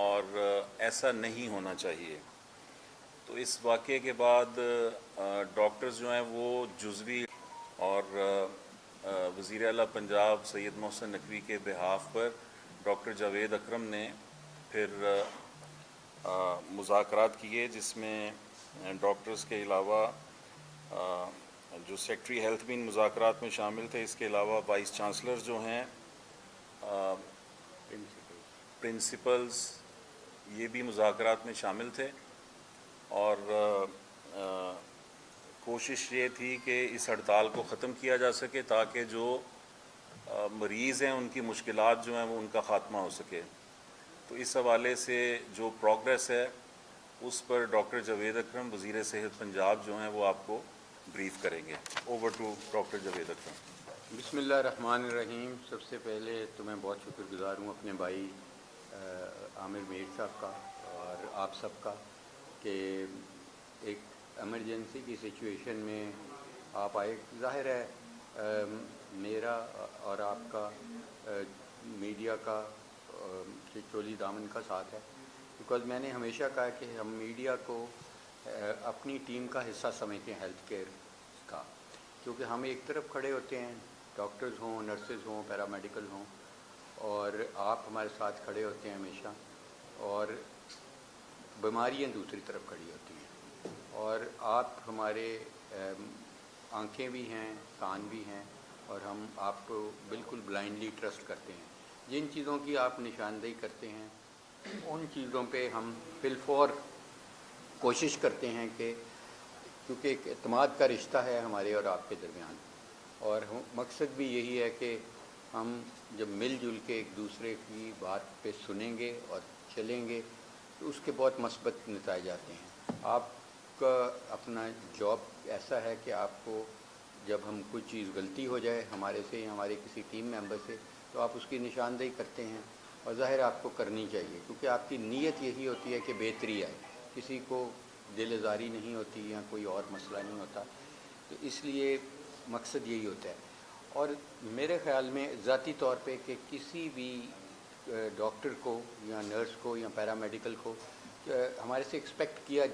اور ایسا نہیں ہونا چاہیے۔ تو اس واقعے کے بعد ڈاکٹرز جو ہیں وہ جزوی اور وزیر اعلیٰ پنجاب سید محسن نقوی کے بہاف پر ڈاکٹر جاوید اکرم نے پھر مذاکرات کیے، جس میں ڈاکٹرز کے علاوہ جو سیکٹری ہیلتھ بھی ان مذاکرات میں شامل تھے، اس کے علاوہ وائس چانسلر جو ہیں، پرنسپلز، یہ بھی مذاکرات میں شامل تھے۔ اور کوشش یہ تھی کہ اس ہڑتال کو ختم کیا جا سکے تاکہ جو مریض ہیں ان کی مشکلات جو ہیں وہ ان کا خاتمہ ہو سکے۔ تو اس حوالے سے جو پروگریس ہے اس پر ڈاکٹر جاوید اکرم وزیر صحت پنجاب جو ہیں وہ آپ کو بریف کریں گے۔ اوور ٹو ڈاکٹر جاوید اکرم۔ بسم اللہ الرحمن الرحیم۔ سب سے پہلے تو میں بہت شکر گزار ہوں اپنے بھائی عامر میر صاحب کا اور آپ سب کا کہ ایک ایمرجنسی کی سچویشن میں آپ آئے۔ ظاہر ہے میرا اور آپ کا میڈیا کا چولی دامن کا ساتھ ہے، بیکاز میں نے ہمیشہ کہا کہ ہم میڈیا کو اپنی ٹیم کا حصہ سمجھتے ہیں ہیلتھ کیئر کا، کیونکہ ہم ایک طرف کھڑے ہوتے ہیں، ڈاکٹرز ہوں، نرسز ہوں، پیرامیڈیکل ہوں، اور آپ ہمارے ساتھ کھڑے ہوتے ہیں ہمیشہ، اور بیماریاں دوسری طرف کھڑی ہوتی ہیں، اور آپ ہمارے آنکھیں بھی ہیں، کان بھی ہیں، اور ہم آپ کو بالکل بلائنڈلی ٹرسٹ کرتے ہیں۔ جن چیزوں کی آپ نشاندہی کرتے ہیں ان چیزوں پہ ہم بالفور کوشش کرتے ہیں کہ کیونکہ ایک اعتماد کا رشتہ ہے ہمارے اور آپ کے درمیان، اور مقصد بھی یہی ہے کہ ہم جب مل جل کے ایک دوسرے کی بات پہ سنیں گے اور چلیں گے تو اس کے بہت مثبت نتائج آتے ہیں۔ آپ کا اپنا جاب ایسا ہے کہ آپ کو جب ہم کوئی چیز غلطی ہو جائے ہمارے سے یا ہمارے کسی ٹیم ممبر سے تو آپ اس کی نشاندہی کرتے ہیں، اور ظاہر آپ کو کرنی چاہیے، کیونکہ آپ کی نیت یہی ہوتی ہے کہ بہتری آئے، کسی کو دل آزاری نہیں ہوتی یا کوئی اور مسئلہ نہیں ہوتا، تو اس لیے مقصد یہی ہوتا ہے۔ اور میرے خیال میں ذاتی طور پہ کہ کسی بھی ڈاکٹر کو یا نرس کو یا پیرامیڈیکل کو ہمارے سے ایکسپیکٹ کیا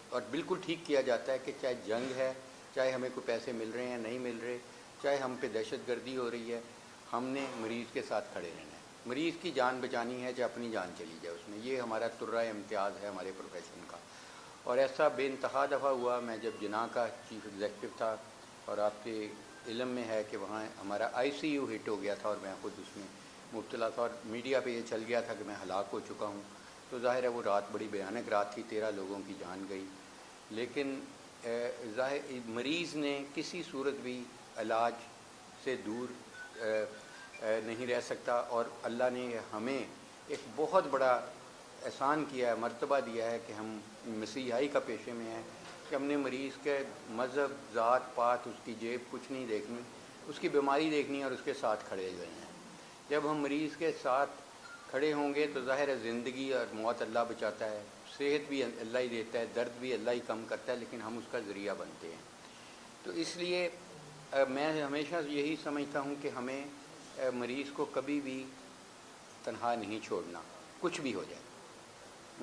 اور بالکل ٹھیک کیا جاتا ہے کہ چاہے جنگ ہے، چاہے ہمیں کوئی پیسے مل رہے ہیں نہیں مل رہے، چاہے ہم پہ دہشت گردی ہو رہی ہے، ہم نے مریض کے ساتھ کھڑے رہنا ہے، مریض کی جان بچانی ہے چاہے اپنی جان چلی جائے اس میں، یہ ہمارا ترہ امتیاز ہے ہمارے پروفیشن کا۔ اور ایسا بے انتہا دفعہ ہوا، میں جب جناح کا چیف ایگزیکٹو تھا، اور آپ کے علم میں ہے کہ وہاں ہمارا ICU ہٹ ہو گیا تھا اور میں خود اس میں مبتلا تھا، اور میڈیا پہ یہ چل گیا تھا کہ میں ہلاک ہو چکا ہوں، تو ظاہر ہے وہ رات بڑی بھیانک رات تھی، 13 لوگوں کی جان گئی، لیکن ظاہر مریض نے کسی صورت بھی علاج سے دور نہیں رہ سکتا، اور اللہ نے ہمیں ایک بہت بڑا احسان کیا ہے، مرتبہ دیا ہے کہ ہم مسیحائی کا پیشے میں ہیں کہ ہم نے مریض کے مذہب، ذات پات، اس کی جیب کچھ نہیں دیکھنی، اس کی بیماری دیکھنی ہے اور اس کے ساتھ کھڑے ہوئے ہیں۔ جب ہم مریض کے ساتھ کھڑے ہوں گے تو ظاہر ہے زندگی اور موت اللہ بچاتا ہے، صحت بھی اللہ ہی دیتا ہے، درد بھی اللہ ہی کم کرتا ہے، لیکن ہم اس کا ذریعہ بنتے ہیں۔ تو اس لیے میں ہمیشہ یہی سمجھتا ہوں کہ ہمیں مریض کو کبھی بھی تنہا نہیں چھوڑنا، کچھ بھی ہو جائے،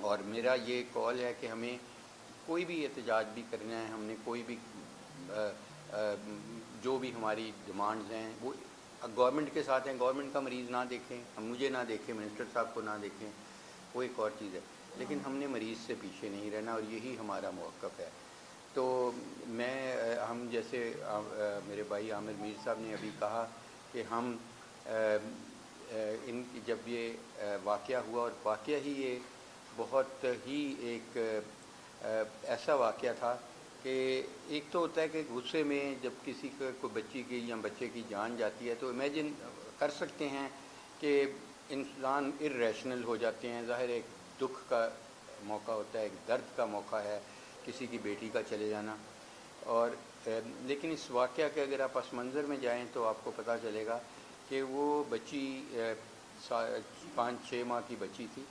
اور میرا یہ کال ہے کہ ہمیں کوئی بھی احتجاج بھی کرنا ہے، ہم نے کوئی بھی جو بھی ہماری ڈیمانڈز ہیں وہ گورنمنٹ کے ساتھ ہیں، گورنمنٹ کا مریض نہ دیکھیں، ہم مجھے نہ دیکھیں، منسٹر صاحب کو نہ دیکھیں، وہ ایک اور چیز ہے، لیکن ہم نے مریض سے پیچھے نہیں رہنا، اور یہی ہمارا موقف ہے۔ تو ہم جیسے میرے بھائی عامر میر صاحب نے ابھی کہا کہ ہم جب یہ واقعہ ہوا، اور واقعہ ہی یہ بہت ہی ایک ایسا واقعہ تھا کہ ایک تو ہوتا ہے کہ غصے میں جب کسی کا کوئی بچی کی یا بچے کی جان جاتی ہے تو امیجن کر سکتے ہیں کہ انسان ارریشنل ہو جاتے ہیں، ظاہر ایک دکھ کا موقع ہوتا ہے، ایک درد کا موقع ہے کسی کی بیٹی کا چلے جانا، اور لیکن اس واقعہ کے اگر آپ پس منظر میں جائیں تو آپ کو پتہ چلے گا کہ وہ بچی 5-6 ماہ کی بچی تھی،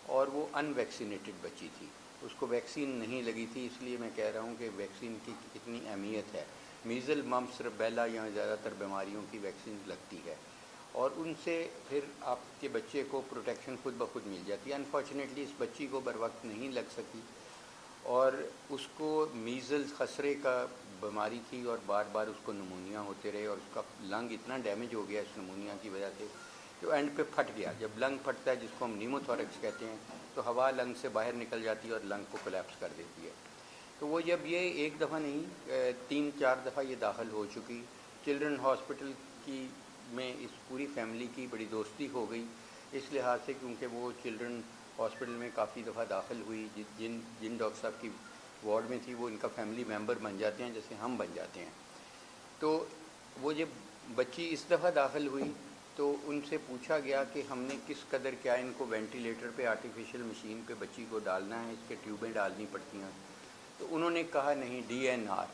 اور وہ ان ویکسینیٹڈ بچی تھی، اس کو ویکسین نہیں لگی تھی، اس لیے میں کہہ رہا ہوں کہ ویکسین کی کتنی اہمیت ہے۔ میزل، ممپس، ربیلا یا زیادہ تر بیماریوں کی ویکسین لگتی ہے، اور ان سے پھر آپ کے بچے کو پروٹیکشن خود بخود مل جاتی ہے. انفارچونیٹلی اس بچی کو بر وقت نہیں لگ سکی اور اس کو میزلز خسرے کا بیماری تھی اور بار بار اس کو نمونیا ہوتے رہے اور اس کا لنگ اتنا ڈیمیج ہو گیا اس نمونیا کی وجہ سے کہ وہ اینڈ پہ پھٹ گیا. جب لنگ پھٹتا ہے جس کو ہم نیموتھوریکس کہتے ہیں تو ہوا لنگ سے باہر نکل جاتی ہے اور لنگ کو کولیپس کر دیتی ہے. تو وہ جب یہ ایک دفعہ نہیں 3-4 دفعہ یہ داخل ہو چکی. چلڈرن ہاسپٹل کی میں اس پوری فیملی کی بڑی دوستی ہو گئی اس لحاظ سے کیونکہ وہ چلڈرن ہاسپٹل میں کافی دفعہ داخل ہوئی. جن ڈاکٹر صاحب کی وارڈ میں تھی وہ ان کا فیملی ممبر بن جاتے ہیں جیسے ہم بن جاتے ہیں. تو وہ جب بچی اس دفعہ داخل ہوئی تو ان سے پوچھا گیا کہ ہم نے کس قدر کیا ان کو وینٹیلیٹر پہ آرٹیفیشیل مشین پہ بچی کو ڈالنا ہے, اس کے ٹیوبیں ڈالنی پڑتی ہیں. تو انہوں نے کہا نہیں, DNR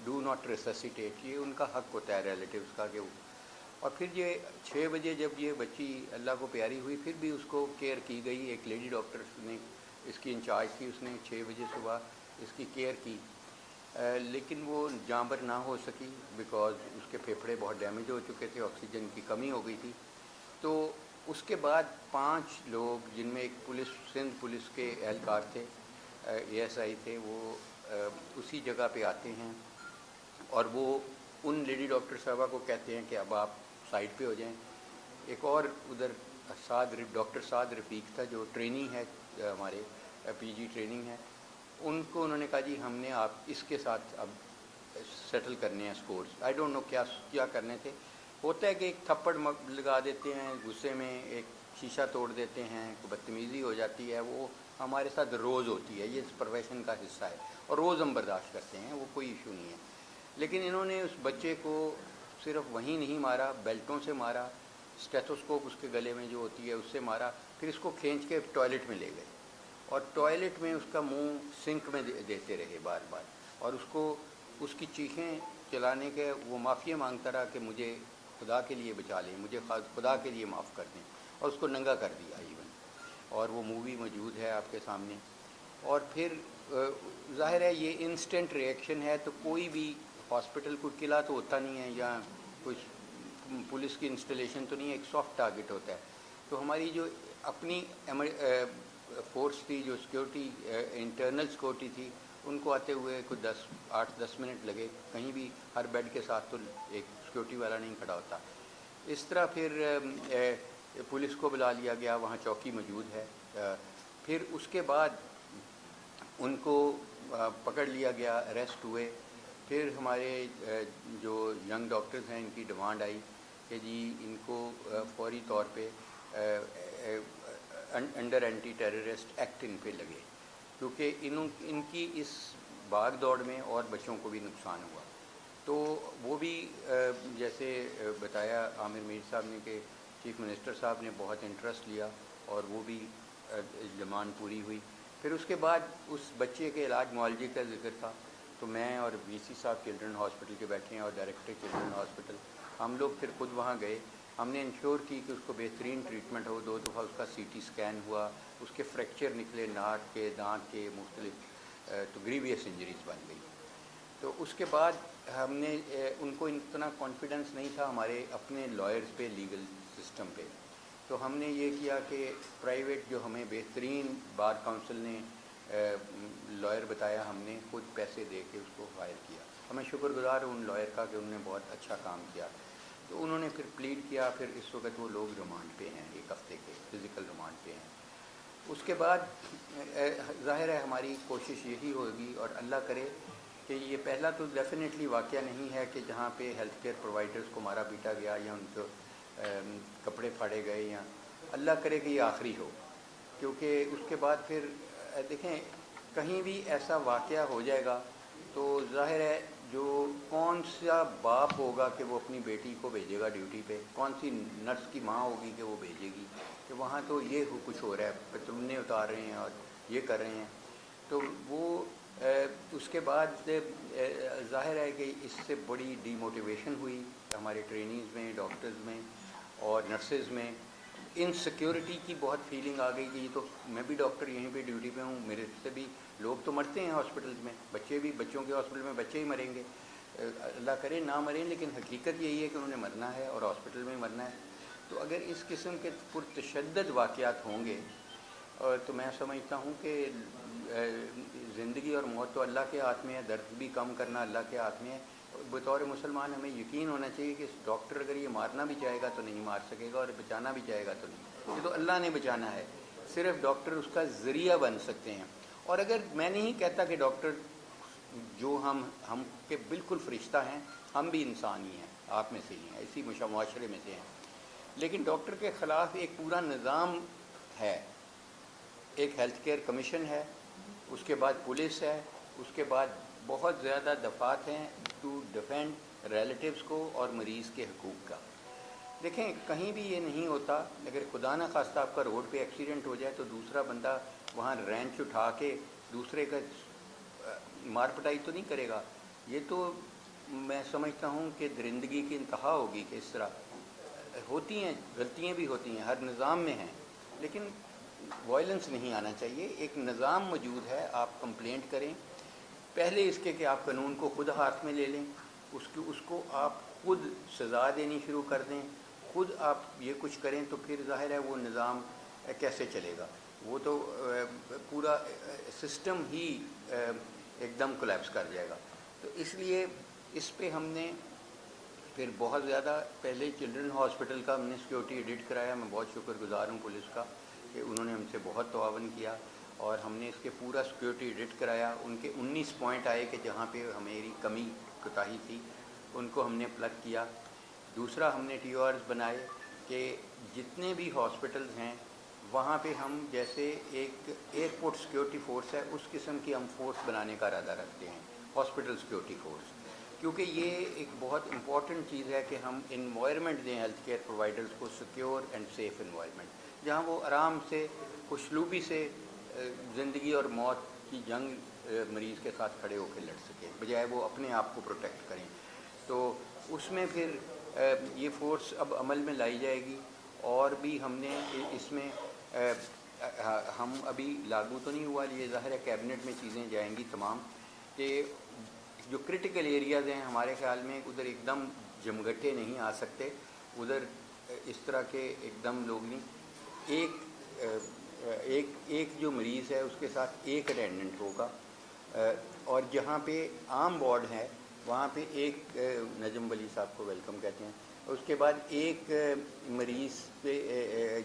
ڈو ناٹ ریسسیٹیٹ, یہ ان کا حق ہوتا ہے ریلیٹیوز کا کہ وہ. اور پھر یہ 6 بجے جب یہ بچی اللہ کو پیاری ہوئی پھر بھی اس کو کیئر کی گئی. ایک لیڈی ڈاکٹر نے اس کی انچارج تھی, اس نے 6 بجے صبح اس کی کیئر کی, لیکن وہ جانبر نہ ہو سکی بیکاز اس کے پھیپھڑے بہت ڈیمیج ہو چکے تھے, آکسیجن کی کمی ہو گئی تھی. تو اس کے بعد 5 لوگ جن میں ایک سندھ پولیس کے اہلکار تھے, ASI تھے, وہ اسی جگہ پہ آتے ہیں اور وہ ان لیڈی ڈاکٹر صاحبہ کو کہتے ہیں کہ اب آپ سائڈ پہ ہو جائیں. ایک اور ادھر ڈاکٹر سعد رفیق تھا جو ٹرینی ہے, ہمارے PG ٹریننگ ہے, ان کو انہوں نے کہا جی ہم نے آپ اس کے ساتھ اب سیٹل کرنے ہیں اسکورس. آئی ڈونٹ نو کیا کرنے تھے. ہوتا ہے کہ ایک تھپڑ لگا دیتے ہیں غصے میں, ایک شیشہ توڑ دیتے ہیں, بدتمیزی ہو جاتی ہے, وہ ہمارے ساتھ روز ہوتی ہے, یہ اس پروفیشن کا حصہ ہے اور روز ہم برداشت کرتے ہیں, وہ کوئی ایشو نہیں ہے. لیکن انہوں نے اس بچے کو صرف وہیں نہیں مارا, بیلٹوں سے مارا, اسٹیتھوسکوپ اس کے گلے میں جو ہوتی ہے اس سے مارا, پھر اس کو کھینچ کے ٹوائلٹ میں لے گئے اور ٹوائلٹ میں اس کا منہ سنک میں دیتے رہے بار بار, اور اس کو اس کی چیخیں چلانے کے وہ معافی مانگتا رہا کہ مجھے خدا کے لیے بچا لیں, مجھے خدا کے لیے معاف کر دیں, اور اس کو ننگا کر دیا ایون. اور وہ مووی موجود ہے آپ کے سامنے. اور پھر ظاہر ہے یہ انسٹنٹ ریئیکشن ہے, تو کوئی بھی ہاسپٹل کوئی قلعہ تو ہوتا نہیں ہے یا کچھ پولیس کی انسٹالیشن تو نہیں ہے, ایک سافٹ ٹارگٹ ہوتا ہے. تو ہماری جو اپنی فورس تھی, جو سیکورٹی انٹرنل سیکورٹی تھی, ان کو آتے ہوئے کچھ 8-10 منٹ لگے. کہیں بھی ہر بیڈ کے ساتھ تو ایک سیکورٹی والا نہیں کھڑا ہوتا. اس طرح پھر پولیس کو بلا لیا گیا, وہاں چوکی موجود ہے. پھر اس کے بعد ان کو پکڑ لیا گیا, اریسٹ ہوئے. پھر ہمارے جو ینگ ڈاکٹرز ہیں ان کی ڈیمانڈ آئی کہ جی ان کو فوری طور پہ انڈر اینٹی ٹیررسٹ ایکٹ ان پہ لگے, کیونکہ ان کی اس بھاگ دوڑ میں اور بچوں کو بھی نقصان ہوا. تو وہ بھی جیسے بتایا عامر میر صاحب نے کہ چیف منسٹر صاحب نے بہت انٹرسٹ لیا اور وہ بھی ڈیمانڈ پوری ہوئی. پھر اس کے بعد اس بچے کے علاج معالجے کا ذکر تھا, تو میں اور VC صاحب چلڈرن ہاسپٹل کے بیٹھے ہیں اور ڈائریکٹر چلڈرن ہاسپٹل, ہم لوگ پھر خود وہاں گئے. ہم نے انشور کی کہ اس کو بہترین ٹریٹمنٹ ہو. 2 دفعہ اس کا CT اسکین ہوا, اس کے فریکچر نکلے ناک کے, دانت کے مختلف, تو گریویس انجریز بن گئی. تو اس کے بعد ہم نے ان کو اتنا کانفیڈنس نہیں تھا ہمارے اپنے لائرز پہ, لیگل سسٹم پہ, تو ہم نے یہ کیا کہ پرائیویٹ جو ہمیں بہترین بار کونسل نے لائر بتایا, ہم نے خود پیسے دے کے اس کو ہائر کیا. ہمیں شکر گزار ہوں ان لائر کا کہ انہوں نے بہت اچھا کام کیا. تو انہوں نے پھر پلیڈ کیا. پھر اس وقت وہ لوگ ریمانڈ پہ ہیں, 1 ہفتے کے فزیکل ریمانڈ پہ ہیں. اس کے بعد ظاہر ہے ہماری کوشش یہی ہوگی, اور اللہ کرے کہ یہ پہلا تو ڈیفینیٹلی واقعہ نہیں ہے کہ جہاں پہ ہیلتھ کیئر پرووائڈرز کو مارا پیٹا گیا یا ان کو کپڑے پھاڑے گئے, یا اللہ کرے کہ یہ آخری ہو. کیونکہ اس کے بعد پھر دیکھیں کہیں بھی ایسا واقعہ ہو جائے گا تو ظاہر ہے جو کون سا باپ ہوگا کہ وہ اپنی بیٹی کو بھیجے گا ڈیوٹی پہ, کون سی نرس کی ماں ہوگی کہ وہ بھیجے گی کہ وہاں تو یہ کچھ ہو رہا ہے, پتلونے اتار رہے ہیں اور یہ کر رہے ہیں. تو وہ اس کے بعد ظاہر ہے کہ اس سے بڑی ڈی موٹیویشن ہوئی ہمارے ٹرینیز میں, ڈاکٹرز میں اور نرسز میں. انسیکیورٹی کی بہت فیلنگ آ گئی کہ یہ تو میں بھی ڈاکٹر یہیں پہ ڈیوٹی پہ ہوں, میرے سے بھی لوگ تو مرتے ہیں ہاسپٹلز میں, بچوں کے ہاسپٹل میں بچے ہی مریں گے, اللہ کرے نہ مریں, لیکن حقیقت یہی ہے کہ انہوں نے مرنا ہے اور ہاسپٹل میں ہی مرنا ہے. تو اگر اس قسم کے پرتشدد واقعات ہوں گے تو میں سمجھتا ہوں کہ زندگی اور موت تو اللہ کے ہاتھ میں ہے، درد بھی کم کرنا اللہ کے ہاتھ میں ہے۔ بطور مسلمان ہمیں یقین ہونا چاہیے کہ ڈاکٹر اگر یہ مارنا بھی چاہے گا تو نہیں مار سکے گا، اور بچانا بھی چاہے گا تو نہیں، یہ تو اللہ نے بچانا ہے، صرف ڈاکٹر اس کا ذریعہ بن سکتے ہیں۔ اور اگر میں نہیں کہتا کہ ڈاکٹر جو ہم کے بالکل فرشتہ ہیں، ہم بھی انسان ہی ہیں، آپ میں سے ہی ہیں، اسی معاشرے میں سے ہیں، لیکن ڈاکٹر کے خلاف ایک پورا نظام ہے، ایک ہیلتھ کیئر کمیشن ہے، اس کے بعد پولیس ہے، اس کے بعد بہت زیادہ دفعات ہیں ٹو ڈیفینڈ ریلیٹیوز کو اور مریض کے حقوق کا۔ دیکھیں کہیں بھی یہ نہیں ہوتا، اگر خدا نہ خواستہ آپ کا روڈ پہ ایکسیڈنٹ ہو جائے تو دوسرا بندہ وہاں رینچ اٹھا کے دوسرے کا مار پٹائی تو نہیں کرے گا۔ یہ تو میں سمجھتا ہوں کہ درندگی کی انتہا ہوگی کہ اس طرح ہوتی ہیں، غلطیاں بھی ہوتی ہیں، ہر نظام میں ہیں، لیکن وائلنس نہیں آنا چاہیے۔ ایک نظام موجود ہے، آپ کمپلینٹ کریں، پہلے اس کے کہ آپ قانون کو خود ہاتھ میں لے لیں، اس کو آپ خود سزا دینی شروع کر دیں، خود آپ یہ کچھ کریں، تو پھر ظاہر ہے وہ نظام کیسے چلے گا؟ وہ تو پورا سسٹم ہی ایک دم کولیپس کر جائے گا۔ تو اس لیے اس پہ ہم نے پھر بہت زیادہ پہلے چلڈرن ہاسپٹل کا ہم نے سیکیورٹی ایڈٹ کرایا، میں بہت شکر گزار ہوں پولیس کا کہ انہوں نے ہم سے بہت تعاون کیا، اور ہم نے اس کے پورا سیکیورٹی ایڈٹ کرایا۔ ان کے 19 پوائنٹ آئے کہ جہاں پہ ہماری کمی کوتاہی تھی ان کو ہم نے پلگ کیا۔ دوسرا ہم نے ٹی او آرز بنائے کہ جتنے بھی ہاسپٹلز ہیں وہاں پہ ہم جیسے ایک ایئرپورٹ سیکیورٹی فورس ہے اس قسم کی ہم فورس بنانے کا ارادہ رکھتے ہیں، ہاسپٹل سیکیورٹی فورس، کیونکہ یہ ایک بہت امپورٹنٹ چیز ہے کہ ہم انوائرمنٹ دیں ہیلتھ کیئر پرووائڈرز کو، سیکیور اینڈ سیف انوائرمنٹ، جہاں وہ آرام سے خوشلوبی سے زندگی اور موت کی جنگ مریض کے ساتھ کھڑے ہو کے لڑ سکیں، بجائے وہ اپنے آپ کو پروٹیکٹ کریں۔ تو اس میں پھر یہ فورس اب عمل میں لائی جائے گی، اور بھی ہم نے اس میں ہم ابھی لاگو تو نہیں ہوا، یہ ظاہر ہے کیبنٹ میں چیزیں جائیں گی تمام، کہ جو کرٹیکل ایریاز ہیں ہمارے خیال میں ادھر ایک دم جمگٹے نہیں آ سکتے، ادھر اس طرح کے ایک دم لوگ نہیں، ایک جو مریض ہے اس کے ساتھ ایک اٹینڈنٹ ہوگا، اور جہاں پہ عام وارڈ ہے وہاں پہ ایک نجم ولی صاحب کو ویلکم کہتے ہیں، اس کے بعد ایک مریض پہ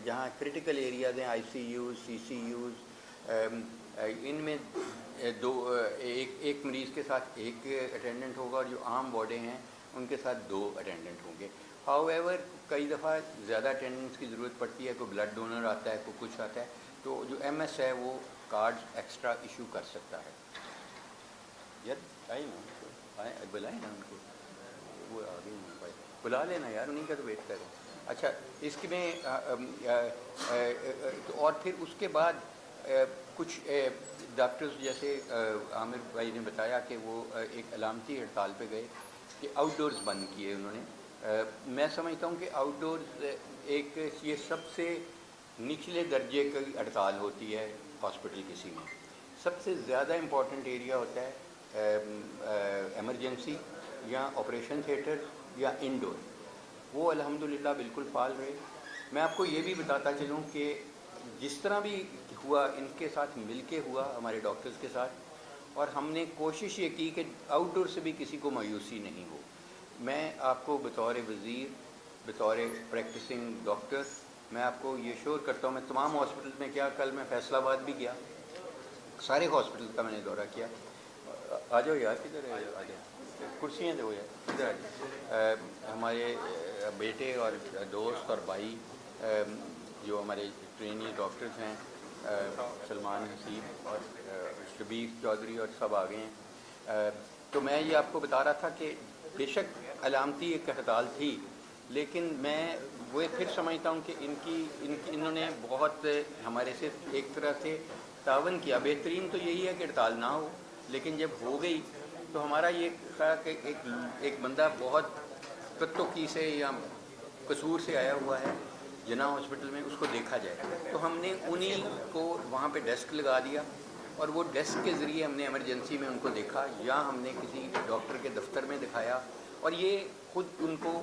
جہاں کرٹیکل ایریاز ہیں، آئی سی یوز، سی سی یوز، ان میں ایک مریض کے ساتھ ایک اٹینڈنٹ ہوگا، اور جو عام وارڈیں ہیں ان کے ساتھ 2 اٹینڈنٹ ہوں گے۔ ہاؤ ایور کئی دفعہ زیادہ اٹینڈنٹس کی ضرورت پڑتی ہے، کوئی بلڈ ڈونر آتا ہے، کوئی کچھ آتا ہے، تو جو ایم ایس ہے وہ کارڈ ایکسٹرا ایشو کر سکتا ہے۔ یار آئے نا، بلائیں نا ان کو، وہ آگے بھائی بلا لینا یار، انہیں کا تو ویٹ کریں۔ اچھا اس کے میں اور پھر اس کے بعد کچھ ڈاکٹرز جیسے عامر بھائی نے بتایا کہ وہ ایک علامتی ہڑتال پہ گئے کہ آؤٹ ڈورز بند کیے انہوں نے۔ میں سمجھتا ہوں کہ آؤٹ ڈورز ایک یہ سب سے نچلے درجے کی ہڑتال ہوتی ہے ہاسپٹل کسی میں۔ سب سے زیادہ امپورٹنٹ ایریا ہوتا ہے ایمرجنسی یا آپریشن تھیٹر یا انڈور، وہ الحمدللہ بالکل فعال رہے۔ میں آپ کو یہ بھی بتاتا چلوں کہ جس طرح بھی ہوا ان کے ساتھ مل کے ہوا ہمارے ڈاکٹرز کے ساتھ، اور ہم نے کوشش یہ کی کہ آؤٹ ڈور سے بھی کسی کو مایوسی نہیں ہو۔ میں آپ کو بطور وزیر، بطور پریکٹسنگ ڈاکٹر، میں آپ کو یہ شور کرتا ہوں، میں تمام ہاسپٹل میں کیا، کل میں فیصل آباد بھی گیا، سارے ہاسپٹل کا میں نے دورہ کیا۔ آ جاؤ یار، کدھر ہے، آ جاؤ، کرسیاں دو یار، ادھر آ جاؤ۔ ہمارے بیٹے اور دوست اور بھائی جو ہمارے ٹرینی ڈاکٹرز ہیں، سلمان حسیب اور شبیر چودھری اور سب آ گئے ہیں۔ تو میں یہ آپ کو بتا رہا تھا کہ بے شک علامتی ایک ہڑتال تھی، لیکن میں وہ پھر سمجھتا ہوں کہ انہوں نے بہت ہمارے سے ایک طرح سے تعاون کیا۔ بہترین تو یہی ہے کہ ہڑتال نہ ہو، لیکن جب ہو گئی تو ہمارا یہ تھا کہ ایک بندہ بہت قطوکی سے یا قصور سے آیا ہوا ہے جناح ہاسپٹل میں، اس کو دیکھا جائے، تو ہم نے انہی کو وہاں پہ ڈیسک لگا دیا، اور وہ ڈیسک کے ذریعے ہم نے ایمرجنسی میں ان کو دیکھا، یا ہم نے کسی ڈاکٹر کے دفتر میں دکھایا، اور یہ خود ان کو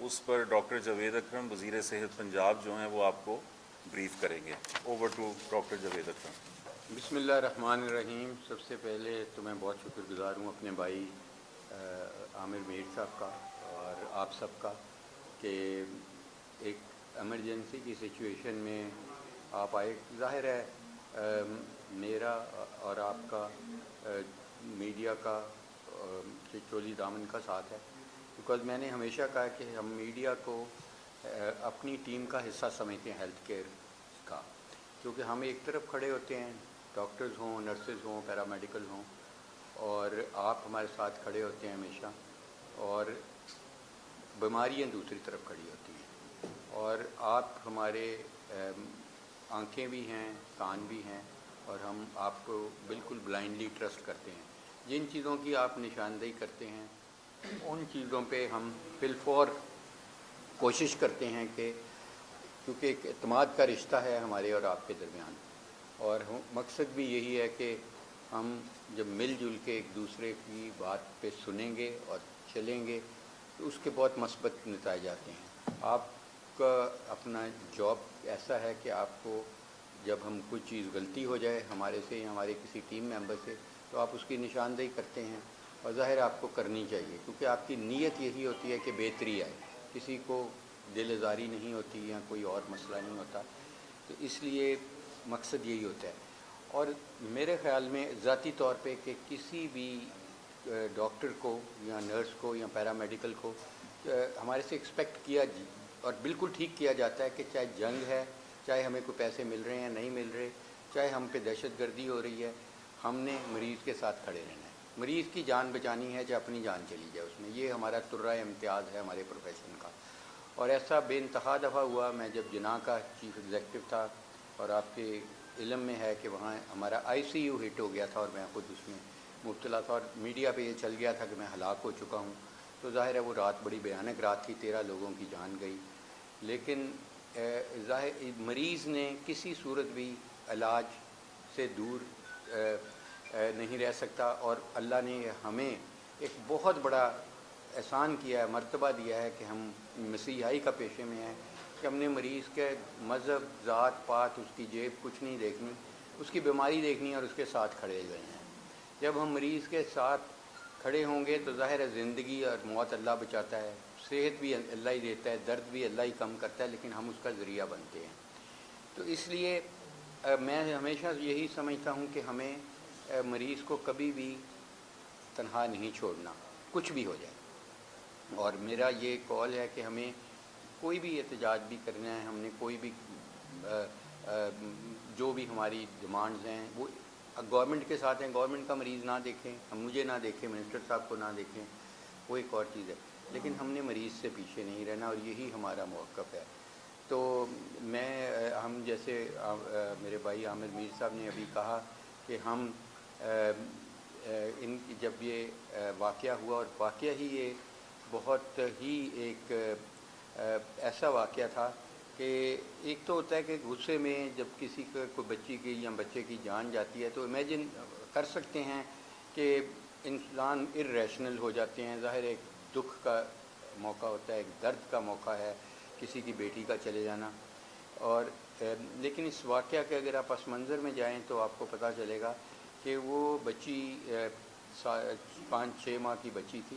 اس پر ڈاکٹر جاوید اکرم وزیر صحت پنجاب جو ہیں وہ آپ کو بریف کریں گے. اوور ٹو ڈاکٹر جاوید اکرم. بسم اللہ الرحمن الرحیم. سب سے پہلے تو میں بہت شکر گزار ہوں اپنے بھائی عامر میر صاحب کا اور آپ سب کا کہ ایک ایمرجنسی کی سچویشن میں آپ آئے. ظاہر ہے میرا اور آپ کا میڈیا کا چولی دامن کا ساتھ ہے، بیکاز میں نے ہمیشہ کہا کہ ہم میڈیا کو اپنی ٹیم کا حصہ سمجھتے ہیں ہیلتھ کیئر کا، کیونکہ ہم ایک طرف کھڑے ہوتے ہیں، ڈاکٹرز ہوں، نرسز ہوں، پیرامیڈیکل ہوں، اور آپ ہمارے ساتھ کھڑے ہوتے ہیں ہمیشہ، اور بیماریاں دوسری طرف کھڑی ہوتی ہیں، اور آپ ہمارے آنکھیں بھی ہیں، کان بھی ہیں، اور ہم آپ کو بالکل بلائنڈلی ٹرسٹ کرتے ہیں. جن چیزوں کی آپ نشاندہی کرتے ہیں ان چیزوں پہ ہم بالفور کوشش کرتے ہیں کہ کیونکہ ایک اعتماد کا رشتہ ہے ہمارے اور آپ کے درمیان، اور مقصد بھی یہی ہے کہ ہم جب مل جل کے ایک دوسرے کی بات پہ سنیں گے اور چلیں گے تو اس کے بہت مثبت نتائج آتے ہیں. آپ کا اپنا جاب ایسا ہے کہ آپ کو جب ہم کوئی چیز غلطی ہو جائے ہمارے سے یا ہمارے کسی ٹیم ممبر سے تو آپ اس کی نشاندہی کرتے ہیں، اور ظاہر آپ کو کرنی چاہیے کیونکہ آپ کی نیت یہی ہوتی ہے کہ بہتری آئے، کسی کو دل آزاری نہیں ہوتی یا کوئی اور مسئلہ نہیں ہوتا. تو اس لیے مقصد یہی ہوتا ہے. اور میرے خیال میں ذاتی طور پہ کہ کسی بھی ڈاکٹر کو یا نرس کو یا پیرامیڈیکل کو ہمارے سے ایکسپیکٹ کیا اور بالکل ٹھیک کیا جاتا ہے کہ چاہے جنگ ہے، چاہے ہمیں کوئی پیسے مل رہے ہیں نہیں مل رہے، چاہے ہم پہ دہشت گردی ہو رہی ہے، ہم نے مریض کے ساتھ کھڑے رہنا ہے. مریض کی جان بچانی ہے چاہے اپنی جان چلی جائے اس میں، یہ ہمارا ترہ امتیاز ہے ہمارے پروفیشن کا. اور ایسا بے انتہا دفعہ ہوا. میں جب جناح کا چیف ایگزیکٹو تھا، اور آپ کے علم میں ہے کہ وہاں ہمارا ICU ہٹ ہو گیا تھا اور میں خود اس میں مبتلا تھا، اور میڈیا پہ یہ چل گیا تھا کہ میں ہلاک ہو چکا ہوں. تو ظاہر ہے وہ رات بڑی بھیانک رات تھی، 13 لوگوں کی جان گئی. لیکن ظاہر مریض نے کسی صورت بھی علاج سے دور نہیں رہ سکتا، اور اللہ نے ہمیں ایک بہت بڑا احسان کیا ہے، مرتبہ دیا ہے کہ ہم مسیحائی کا پیشے میں ہیں کہ ہم نے مریض کے مذہب، ذات پات، اس کی جیب کچھ نہیں دیکھنی، اس کی بیماری دیکھنی ہے اور اس کے ساتھ کھڑے ہوئے ہیں. جب ہم مریض کے ساتھ کھڑے ہوں گے تو ظاہر ہے زندگی اور موت اللہ بچاتا ہے، صحت بھی اللہ ہی دیتا ہے، درد بھی اللہ ہی کم کرتا ہے، لیکن ہم اس کا ذریعہ بنتے ہیں. تو اس لیے میں ہمیشہ یہی سمجھتا ہوں کہ ہمیں مریض کو کبھی بھی تنہا نہیں چھوڑنا، کچھ بھی ہو جائے. اور میرا یہ کال ہے کہ ہمیں کوئی بھی احتجاج بھی کرنا ہے، ہم نے کوئی بھی جو بھی ہماری ڈیمانڈز ہیں وہ گورنمنٹ کے ساتھ ہیں. گورنمنٹ کا مریض نہ دیکھیں، ہم مجھے نہ دیکھیں، منسٹر صاحب کو نہ دیکھیں، وہ ایک اور چیز ہے، لیکن ہم نے مریض سے پیچھے نہیں رہنا، اور یہی ہمارا موقف ہے. تو ہم جیسے میرے بھائی عامر میر صاحب نے ابھی کہا کہ ہم جب یہ واقعہ ہوا، اور واقعہ ہی یہ بہت ہی ایک ایسا واقعہ تھا کہ ایک تو ہوتا ہے کہ غصے میں جب کسی کا کوئی بچی کی یا بچے کی جان جاتی ہے تو امیجن کر سکتے ہیں کہ انسان ارریشنل ہو جاتے ہیں. ظاہر ایک دکھ کا موقع ہوتا ہے، ایک درد کا موقع ہے کسی کی بیٹی کا چلے جانا. اور لیکن اس واقعہ کے اگر آپ پس منظر میں جائیں تو آپ کو پتہ چلے گا کہ وہ بچی 5-6 ماہ کی بچی تھی،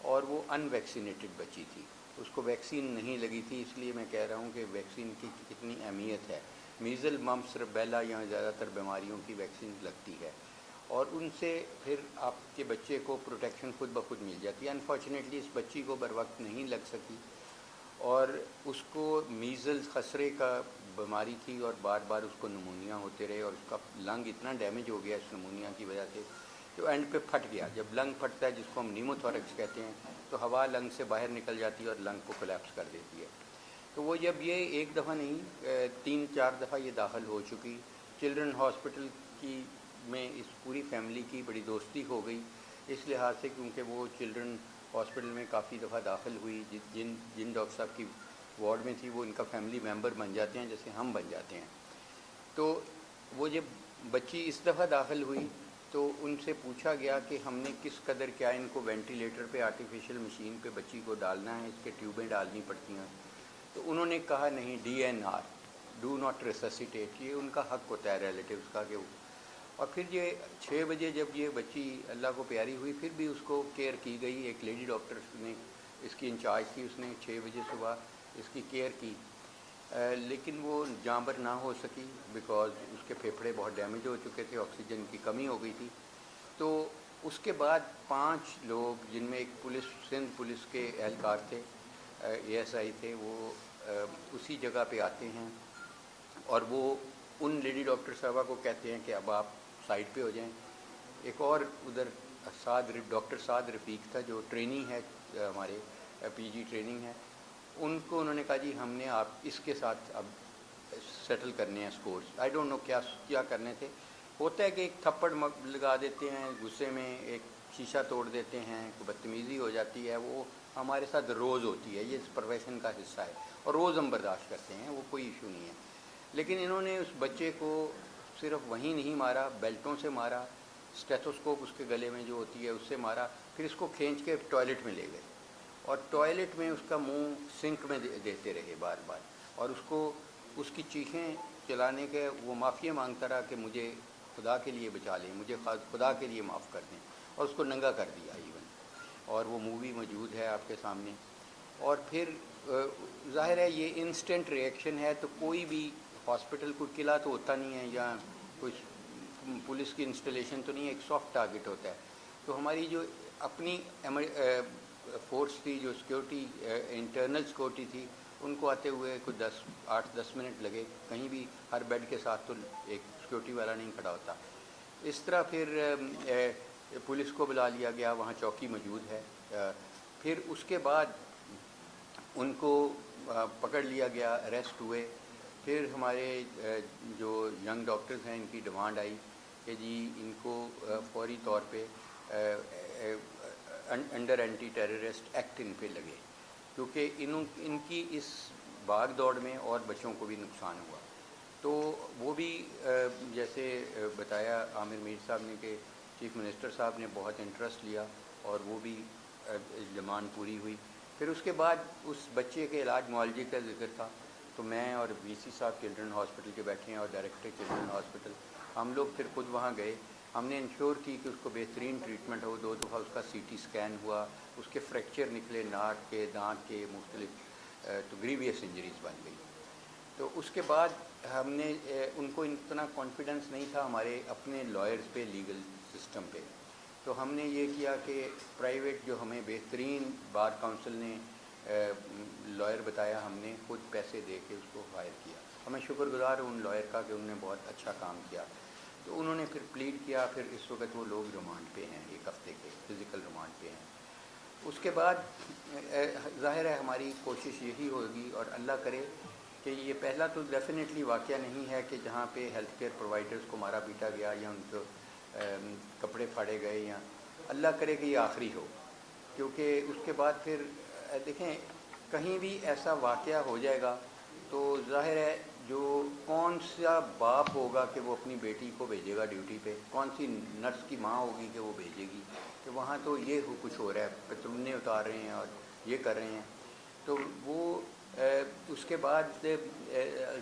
اور وہ ان ویکسینیٹڈ بچی تھی، اس کو ویکسین نہیں لگی تھی. اس لیے میں کہہ رہا ہوں کہ ویکسین کی کتنی اہمیت ہے. میزل، ممپس، ربیلا یا زیادہ تر بیماریوں کی ویکسین لگتی ہے، اور ان سے پھر آپ کے بچے کو پروٹیکشن خود بخود مل جاتی ہے. انفارچونیٹلی اس بچی کو بر وقت نہیں لگ سکی، اور اس کو میزلز خسرے کا بیماری تھی، اور بار بار اس کو نمونیا ہوتے رہے، اور اس کا لنگ اتنا ڈیمیج ہو گیا اس نمونیا کی وجہ سے تو اینڈ پہ پھٹ گیا. جب لنگ پھٹتا ہے، جس کو ہم نیموتھوریکس کہتے ہیں، تو ہوا لنگ سے باہر نکل جاتی ہے اور لنگ کو کولیپس کر دیتی ہے. تو وہ جب یہ ایک دفعہ نہیں 3-4 دفعہ یہ داخل ہو چکی. چلڈرن ہاسپٹل کی میں اس پوری فیملی کی بڑی دوستی ہو گئی اس لحاظ سے کیونکہ وہ چلڈرن ہاسپٹل میں کافی دفعہ داخل ہوئی. جن ڈاکٹر صاحب کی وارڈ میں تھی وہ ان کا فیملی ممبر بن جاتے ہیں جیسے ہم بن جاتے ہیں. تو وہ جب بچی اس دفعہ داخل ہوئی تو ان سے پوچھا گیا کہ ہم نے کس قدر کیا ان کو وینٹیلیٹر پہ آرٹیفیشیل مشین پہ بچی کو ڈالنا ہے, اس کے ٹیوبیں ڈالنی پڑتی ہیں. تو انہوں نے کہا نہیں, DNR, ڈو ناٹ ریسسیٹیٹ, یہ ان کا حق ہوتا ہے ریلیٹیوز کا کہ اور پھر یہ 6 بجے جب یہ بچی اللہ کو پیاری ہوئی پھر بھی اس کو کیئر کی گئی. ایک لیڈی ڈاکٹر نے اس کی انچارج تھی, اس نے 6 بجے صبح اس کی کیئر کی, لیکن وہ جاں بر نہ ہو سکی بیکاز اس کے پھیپھڑے بہت ڈیمیج ہو چکے تھے, آکسیجن کی کمی ہو گئی تھی. تو اس کے بعد 5 لوگ جن میں ایک سندھ پولیس کے اہلکار تھے, ASI تھے, وہ اسی جگہ پہ آتے ہیں اور وہ ان لیڈی ڈاکٹر صاحبہ کو کہتے ہیں کہ اب آپ سائڈ پہ ہو جائیں. ایک اور ادھر ڈاکٹر سعد رفیق تھا جو ٹریننگ ہے, ہمارے PG ٹریننگ ہے, ان کو انہوں نے کہا جی ہم نے آپ اس کے ساتھ اب سیٹل کرنے ہیں سکورز. آئی ڈونٹ نو کیا کرنے تھے. ہوتا ہے کہ ایک تھپڑ لگا دیتے ہیں غصے میں, ایک شیشہ توڑ دیتے ہیں, کوئی بدتمیزی ہو جاتی ہے, وہ ہمارے ساتھ روز ہوتی ہے, یہ اس پروفیشن کا حصہ ہے اور روز ہم برداشت کرتے ہیں, وہ کوئی ایشو نہیں ہے. لیکن انہوں نے اس بچے کو صرف وہیں نہیں مارا, بیلٹوں سے مارا, اسٹیتھوسکوپ اس کے گلے میں جو ہوتی ہے اس سے مارا, پھر اس کو کھینچ کے ٹوائلٹ میں لے گئے اور ٹوائلٹ میں اس کا منہ سنک میں دیتے رہے بار بار, اور اس کی چیخیں چلانے کے وہ معافی مانگتا رہا کہ مجھے خدا کے لیے بچا لیں, مجھے خدا کے لیے معاف کر دیں, اور اس کو ننگا کر دیا ایون, اور وہ مووی موجود ہے آپ کے سامنے. اور پھر ظاہر ہے یہ انسٹنٹ ریئیکشن ہے, تو کوئی بھی ہاسپٹل کوئی قلعہ تو ہوتا نہیں ہے یا کوئی پولیس کی انسٹالیشن تو نہیں ہے, ایک سافٹ ٹارگٹ ہوتا ہے. تو ہماری جو اپنی فورس تھی, جو سیکورٹی انٹرنل سیکورٹی تھی, ان کو آتے ہوئے کچھ 8-10 منٹ لگے. کہیں بھی ہر بیڈ کے ساتھ تو ایک سیکورٹی والا نہیں کھڑا ہوتا. اس طرح پھر پولیس کو بلا لیا گیا, وہاں چوکی موجود ہے. پھر اس کے بعد ان کو پکڑ لیا گیا, اریسٹ ہوئے. پھر ہمارے جو ینگ ڈاکٹرز ہیں ان کی ڈیمانڈ آئی کہ جی ان کو فوری طور پہ انڈر اینٹی ٹیررسٹ ایکٹ ان پہ لگے, کیونکہ ان کی اس بھاگ دوڑ میں اور بچوں کو بھی نقصان ہوا. تو وہ بھی جیسے بتایا عامر میر صاحب نے کہ چیف منسٹر صاحب نے بہت انٹرسٹ لیا اور وہ بھی ڈیمانڈ پوری ہوئی. پھر اس کے بعد اس بچے کے علاج معالجے کا ذکر تھا, تو میں اور VC صاحب چلڈرن ہاسپٹل کے بیٹھے ہیں اور ڈائریکٹر چلڈرن ہاسپٹل, ہم لوگ پھر خود وہاں گئے. ہم نے انشور کی کہ اس کو بہترین ٹریٹمنٹ ہو. 2 دفعہ اس کا CT اسکین ہوا, اس کے فریکچر نکلے ناک کے, دانت کے مختلف, تو گریویس انجریز بن گئی. تو اس کے بعد ہم نے ان کو اتنا کانفیڈنس نہیں تھا ہمارے اپنے لائرز پہ, لیگل سسٹم پہ, تو ہم نے یہ کیا کہ پرائیویٹ جو ہمیں بہترین بار کونسل نے لائر بتایا, ہم نے خود پیسے دے کے اس کو ہائر کیا. ہمیں شکر گزار ہوں ان لائر کا کہ انہوں نے بہت اچھا کام کیا. تو انہوں نے پھر پلیڈ کیا. پھر اس وقت وہ لوگ ریمانڈ پہ ہیں, 1 ہفتے کے فزیکل ریمانڈ پہ ہیں. اس کے بعد ظاہر ہے ہماری کوشش یہی ہوگی, اور اللہ کرے کہ یہ پہلا تو ڈیفینیٹلی واقعہ نہیں ہے کہ جہاں پہ ہیلتھ کیئر پرووائڈرز کو مارا پیٹا گیا یا ان کو کپڑے پھاڑے گئے, یا اللہ کرے کہ یہ آخری ہو. کیونکہ اس کے بعد پھر دیکھیں کہیں بھی ایسا واقعہ ہو جائے گا تو ظاہر ہے جو کون سا باپ ہوگا کہ وہ اپنی بیٹی کو بھیجے گا ڈیوٹی پہ, کون سی نرس کی ماں ہوگی کہ وہ بھیجے گی کہ وہاں تو یہ کچھ ہو رہا ہے, پترونے اتار رہے ہیں اور یہ کر رہے ہیں. تو وہ اس کے بعد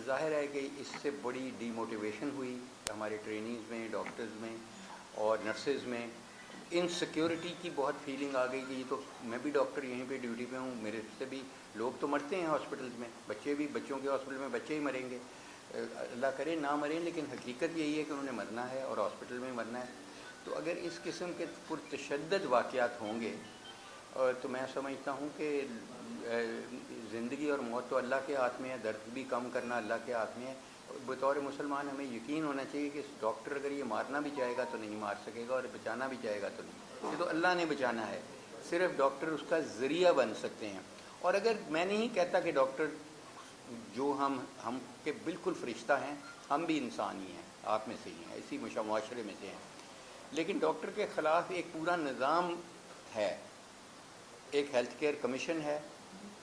ظاہر ہے کہ اس سے بڑی ڈی موٹیویشن ہوئی ہمارے ٹرینیز میں, ڈاکٹرز میں اور نرسز میں. انسیکیورٹی کی بہت فیلنگ آ گئی کہ یہ تو میں بھی ڈاکٹر یہیں پہ ڈیوٹی پہ ہوں, میرے سے بھی لوگ تو مرتے ہیں ہاسپٹلز میں, بچوں کے ہاسپٹل میں بچے ہی مریں گے, اللہ کرے نہ مریں, لیکن حقیقت یہی ہے کہ انہوں نے مرنا ہے اور ہاسپٹل میں مرنا ہے. تو اگر اس قسم کے پرتشدد واقعات ہوں گے تو میں سمجھتا ہوں کہ زندگی اور موت تو اللہ کے ہاتھ میں ہے, درد بھی کم کرنا اللہ کے ہاتھ میں ہے. بطور مسلمان ہمیں یقین ہونا چاہیے کہ ڈاکٹر اگر یہ مارنا بھی چاہے گا تو نہیں مار سکے گا, اور بچانا بھی چاہے گا تو نہیں, یہ تو اللہ نے بچانا ہے, صرف ڈاکٹر اس کا ذریعہ بن سکتے ہیں. اور اگر میں نہیں کہتا کہ ڈاکٹر جو ہم کے بالکل فرشتہ ہیں, ہم بھی انسان ہی ہیں, آپ میں سے ہی ہیں, اسی معاشرے میں سے ہیں, لیکن ڈاکٹر کے خلاف ایک پورا نظام ہے. ایک ہیلتھ کیئر کمیشن ہے,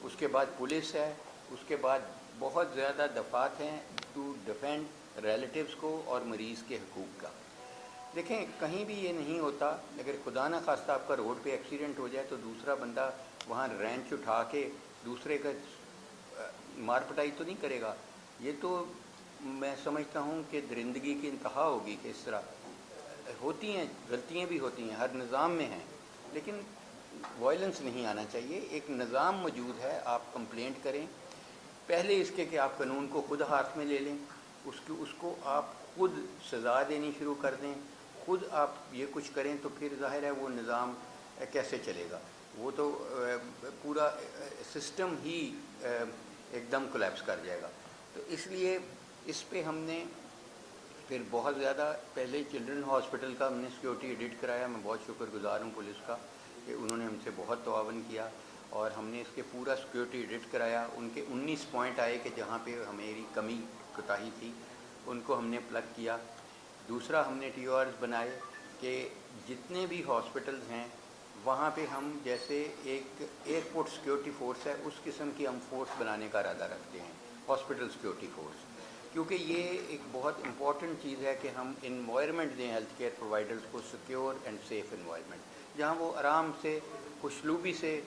اس کے بعد پولیس ہے, اس کے بعد بہت زیادہ دفعات ہیں ٹو ڈیفینڈ ریلیٹیوز کو اور مریض کے حقوق کا. دیکھیں کہیں بھی یہ نہیں ہوتا، اگر خدا نہ خواستہ آپ کا روڈ پہ ایکسیڈنٹ ہو جائے تو دوسرا بندہ وہاں رینچ اٹھا کے دوسرے کا مار پٹائی تو نہیں کرے گا. یہ تو میں سمجھتا ہوں کہ درندگی کی انتہا ہوگی کہ اس طرح ہوتی ہیں، غلطیاں بھی ہوتی ہیں، ہر نظام میں ہیں، لیکن وائلنس نہیں آنا چاہیے. ایک نظام موجود ہے، آپ کمپلینٹ کریں پہلے اس کے کہ آپ قانون کو خود ہاتھ میں لے لیں، اس کو آپ خود سزا دینی شروع کر دیں، خود آپ یہ کچھ کریں، تو پھر ظاہر ہے وہ نظام کیسے چلے گا. وہ تو پورا سسٹم ہی ایک دم کولیپس کر جائے گا. تو اس لیے اس پہ ہم نے پھر بہت زیادہ پہلے چلڈرن ہاسپٹل کا ہم نے سیکورٹی ایڈٹ کرایا. میں بہت شکر گزار ہوں پولیس کا کہ انہوں نے ہم سے بہت تعاون کیا، اور ہم نے اس کے پورا سیکورٹی ایڈٹ کرایا. ان کے 19 پوائنٹ آئے کہ جہاں پہ ہمیری کمی کوتاہی تھی ان کو ہم نے پلگ کیا. دوسرا ہم نے ٹی او آرز بنائے کہ جتنے بھی ہاسپٹلز ہیں وہاں پہ ہم جیسے ایک ایئرپورٹ سیکورٹی فورس ہے اس قسم کی ہم فورس بنانے کا ارادہ رکھتے ہیں، ہاسپٹل سیکورٹی فورس. کیونکہ یہ ایک بہت امپورٹنٹ چیز ہے کہ ہم انوائرمنٹ دیں ہیلتھ کیئر پرووائڈرز کو، سیکیور اینڈ سیف انوائرمنٹ، جہاں وہ آرام سے خوشلوبی سے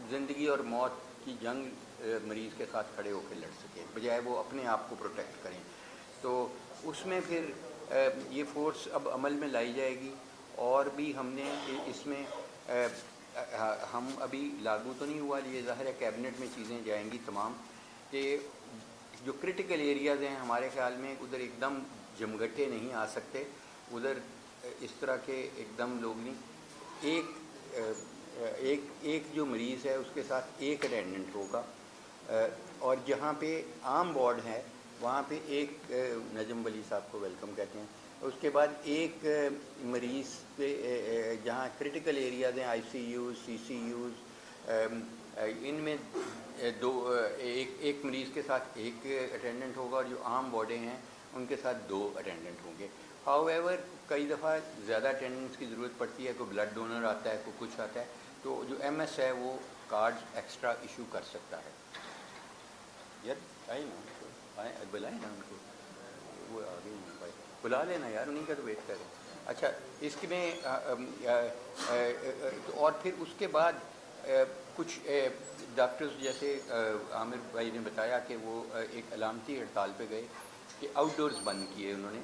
زندگی اور موت کی جنگ مریض کے ساتھ کھڑے ہو کے لڑ سکیں، بجائے وہ اپنے آپ کو پروٹیکٹ کریں. تو اس میں پھر یہ فورس اب عمل میں لائی جائے گی. اور بھی ہم نے اس میں ہم ابھی لاگو تو نہیں ہوا، یہ ظاہر ہے کیبنٹ میں چیزیں جائیں گی تمام، کہ جو کرٹیکل ایریاز ہیں ہمارے خیال میں ادھر ایک دم جمگٹے نہیں آ سکتے، ادھر اس طرح کے ایک دم لوگ نہیں. ایک جو مریض ہے اس کے ساتھ ایک اٹینڈنٹ ہوگا، اور جہاں پہ عام وارڈ ہے وہاں پہ ایک نجم ولی صاحب کو ویلکم کہتے ہیں. اس کے بعد ایک مریض پہ جہاں کرٹیکل ایریاز ہیں آئی سی یوز، سی سی یوز، ان میں ایک مریض کے ساتھ ایک اٹینڈنٹ ہوگا، اور جو عام وارڈیں ہیں ان کے ساتھ 2 اٹینڈنٹ ہوں گے. ہاؤ ایور کئی دفعہ زیادہ اٹینڈنٹس کی ضرورت پڑتی ہے، کوئی بلڈ ڈونر آتا ہے، کوئی کچھ آتا ہے، تو جو ایم ایس ہے وہ کارڈ ایکسٹرا ایشو کر سکتا ہے. یار آئے نا، بلائیں نا ان کو، وہ آ گئی ہیں بھائی، بلا لینا یار، انہیں کا تو ویٹ کریں. اچھا اس کے میں اور پھر اس کے بعد کچھ ڈاکٹرز جیسے عامر بھائی نے بتایا کہ وہ ایک علامتی ہڑتال پہ گئے کہ آؤٹ ڈورز بند کیے انہوں نے.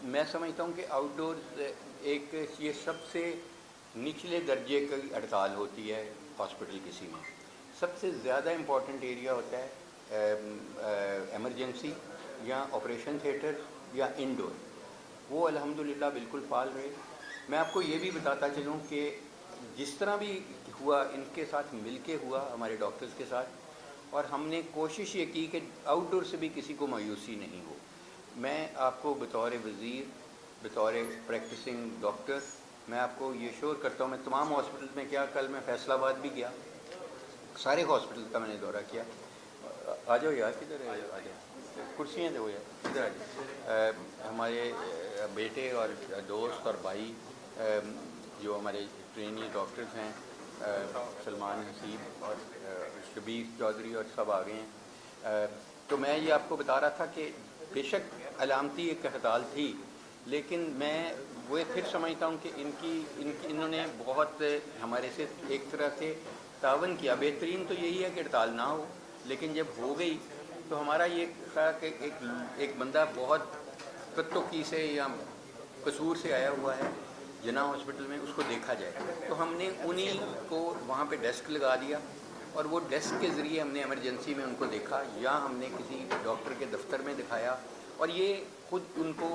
میں سمجھتا ہوں کہ آؤٹ ڈورز ایک یہ سب سے نچلے درجے کی ہڑتال ہوتی ہے ہاسپٹل کسی میں. سب سے زیادہ امپورٹنٹ ایریا ہوتا ہے ایمرجنسی یا آپریشن تھیٹر یا انڈور، وہ الحمدللہ بالکل فعال رہے. میں آپ کو یہ بھی بتاتا چلوں کہ جس طرح بھی ہوا ان کے ساتھ مل کے ہوا ہمارے ڈاکٹرز کے ساتھ، اور ہم نے کوشش یہ کی کہ آؤٹ ڈور سے بھی کسی کو مایوسی نہیں ہو. میں آپ کو بطور وزیر، بطور پریکٹسنگ ڈاکٹر، میں آپ کو یہ شور کرتا ہوں، میں تمام ہاسپٹل میں کیا، کل میں فیصل آباد بھی گیا، سارے ہاسپٹل کا میں نے دورہ کیا. آ جاؤ یار، کدھر ہے، آ جاؤ، کرسیاں دو یار، ادھر آ جاؤ. ہمارے بیٹے اور دوست اور بھائی جو ہمارے ٹرینی ڈاکٹرز ہیں، سلمان حسیب اور شبیر چودھری اور سب آ گئے ہیں. تو میں یہ آپ کو بتا رہا تھا کہ بے شک علامتی ایک ہڑتال تھی، لیکن میں وہ پھر سمجھتا ہوں کہ انہوں نے بہت ہمارے سے ایک طرح سے تعاون کیا. بہترین تو یہی ہے کہ ہڑتال نہ ہو، لیکن جب ہو گئی تو ہمارا یہ تھا کہ ایک بندہ بہت کتوکی سے یا قصور سے آیا ہوا ہے جناح ہاسپٹل میں، اس کو دیکھا جائے. تو ہم نے انہی کو وہاں پہ ڈیسک لگا دیا، اور وہ ڈیسک کے ذریعے ہم نے ایمرجنسی میں ان کو دیکھا، یا ہم نے کسی ڈاکٹر کے دفتر میں دکھایا، اور یہ خود ان کو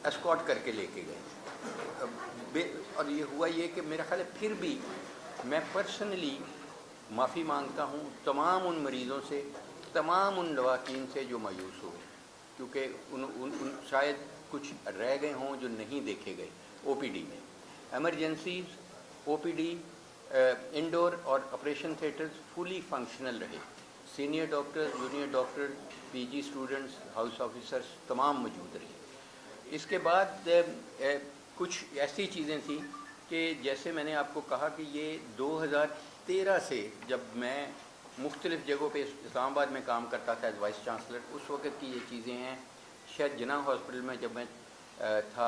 اسکارٹ کر کے لے کے گئے. اور یہ ہوا یہ کہ میرا خیال ہے پھر بھی میں پرسنلی معافی مانگتا ہوں تمام ان مریضوں سے، تمام ان لواحقین سے جو مایوس ہوئے، کیونکہ ان شاید کچھ رہ گئے ہوں جو نہیں دیکھے گئے. او پی ڈی میں ایمرجنسیز، او پی ڈی، انڈور اور آپریشن تھیٹرز فلی فنکشنل رہے. سینئر ڈاکٹر، جونیئر ڈاکٹر، پی جی اسٹوڈنٹس، ہاؤس آفیسرس تمام موجود رہے. اس کے بعد کچھ ایسی چیزیں تھیں کہ جیسے میں نے آپ کو کہا کہ یہ 2013 سے جب میں مختلف جگہوں پہ اسلام آباد میں کام کرتا تھا ایز وائس چانسلر، اس وقت کی یہ چیزیں ہیں. شاید جناح ہاسپٹل میں جب میں تھا,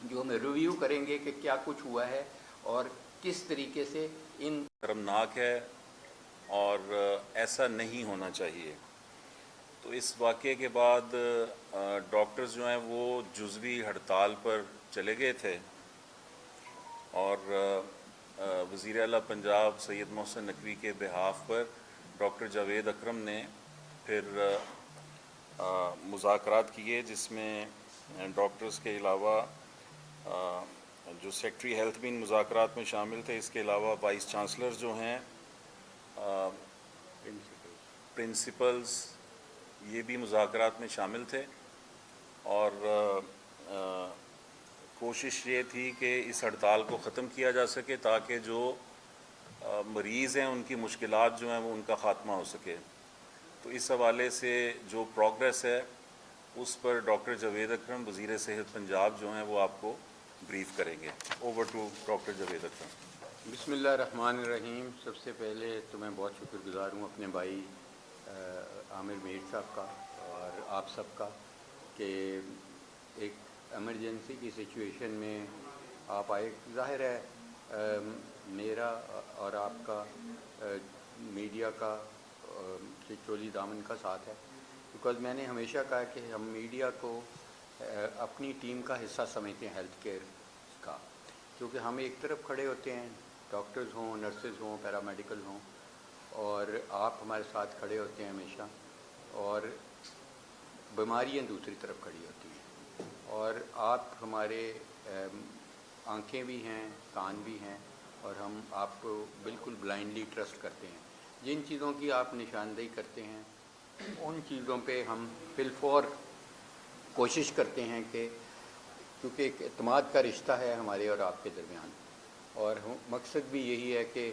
جو ہم ریویو کریں گے کہ کیا کچھ ہوا ہے اور کس طریقے سے ان شرمناک ہے اور ایسا نہیں ہونا چاہیے۔ تو اس واقعے کے بعد ڈاکٹرز جو ہیں وہ جزوی ہڑتال پر چلے گئے تھے، اور وزیر اعلیٰ پنجاب سید محسن نقوی کے بہاف پر ڈاکٹر جاوید اکرم نے پھر مذاکرات کیے، جس میں ڈاکٹرز کے علاوہ جو سیکٹری ہیلتھ بھی ان مذاکرات میں شامل تھے، اس کے علاوہ وائس چانسلر جو ہیں، پرنسپلز، یہ بھی مذاکرات میں شامل تھے، اور کوشش یہ تھی کہ اس ہڑتال کو ختم کیا جا سکے تاکہ جو مریض ہیں ان کی مشکلات جو ہیں وہ ان کا خاتمہ ہو سکے۔ تو اس حوالے سے جو پروگریس ہے اس پر ڈاکٹر جاوید اکرم وزیر صحت پنجاب جو ہیں وہ آپ کو بریف کریں گے۔ اوور ٹو ڈاکٹر جاوید اکرم۔ بسم اللہ الرحمن الرحیم۔ سب سے پہلے تو میں بہت شکر گزار ہوں اپنے بھائی عامر میر صاحب کا اور آپ سب کا کہ ایک ایمرجنسی کی سچویشن میں آپ آئے۔ ظاہر ہے میرا اور آپ کا میڈیا کا چولی دامن کا ساتھ ہے، بیکاز میں نے ہمیشہ کہا کہ ہم میڈیا کو اپنی ٹیم کا حصہ سمجھتے ہیں ہیلتھ کیئر کا، کیونکہ ہم ایک طرف کھڑے ہوتے ہیں، ڈاکٹرز ہوں، نرسز ہوں، پیرامیڈیکل ہوں، اور آپ ہمارے ساتھ کھڑے ہوتے ہیں ہمیشہ، اور بیماریاں دوسری طرف کھڑی ہوتی ہیں، اور آپ ہمارے آنکھیں بھی ہیں، کان بھی ہیں، اور ہم آپ کو بالکل بلائنڈلی ٹرسٹ کرتے ہیں۔ جن چیزوں کی آپ نشاندہی کرتے ہیں ان چیزوں پہ ہم بالفور کوشش کرتے ہیں کہ کیونکہ ایک اعتماد کا رشتہ ہے ہمارے اور آپ کے درمیان، اور مقصد بھی یہی ہے کہ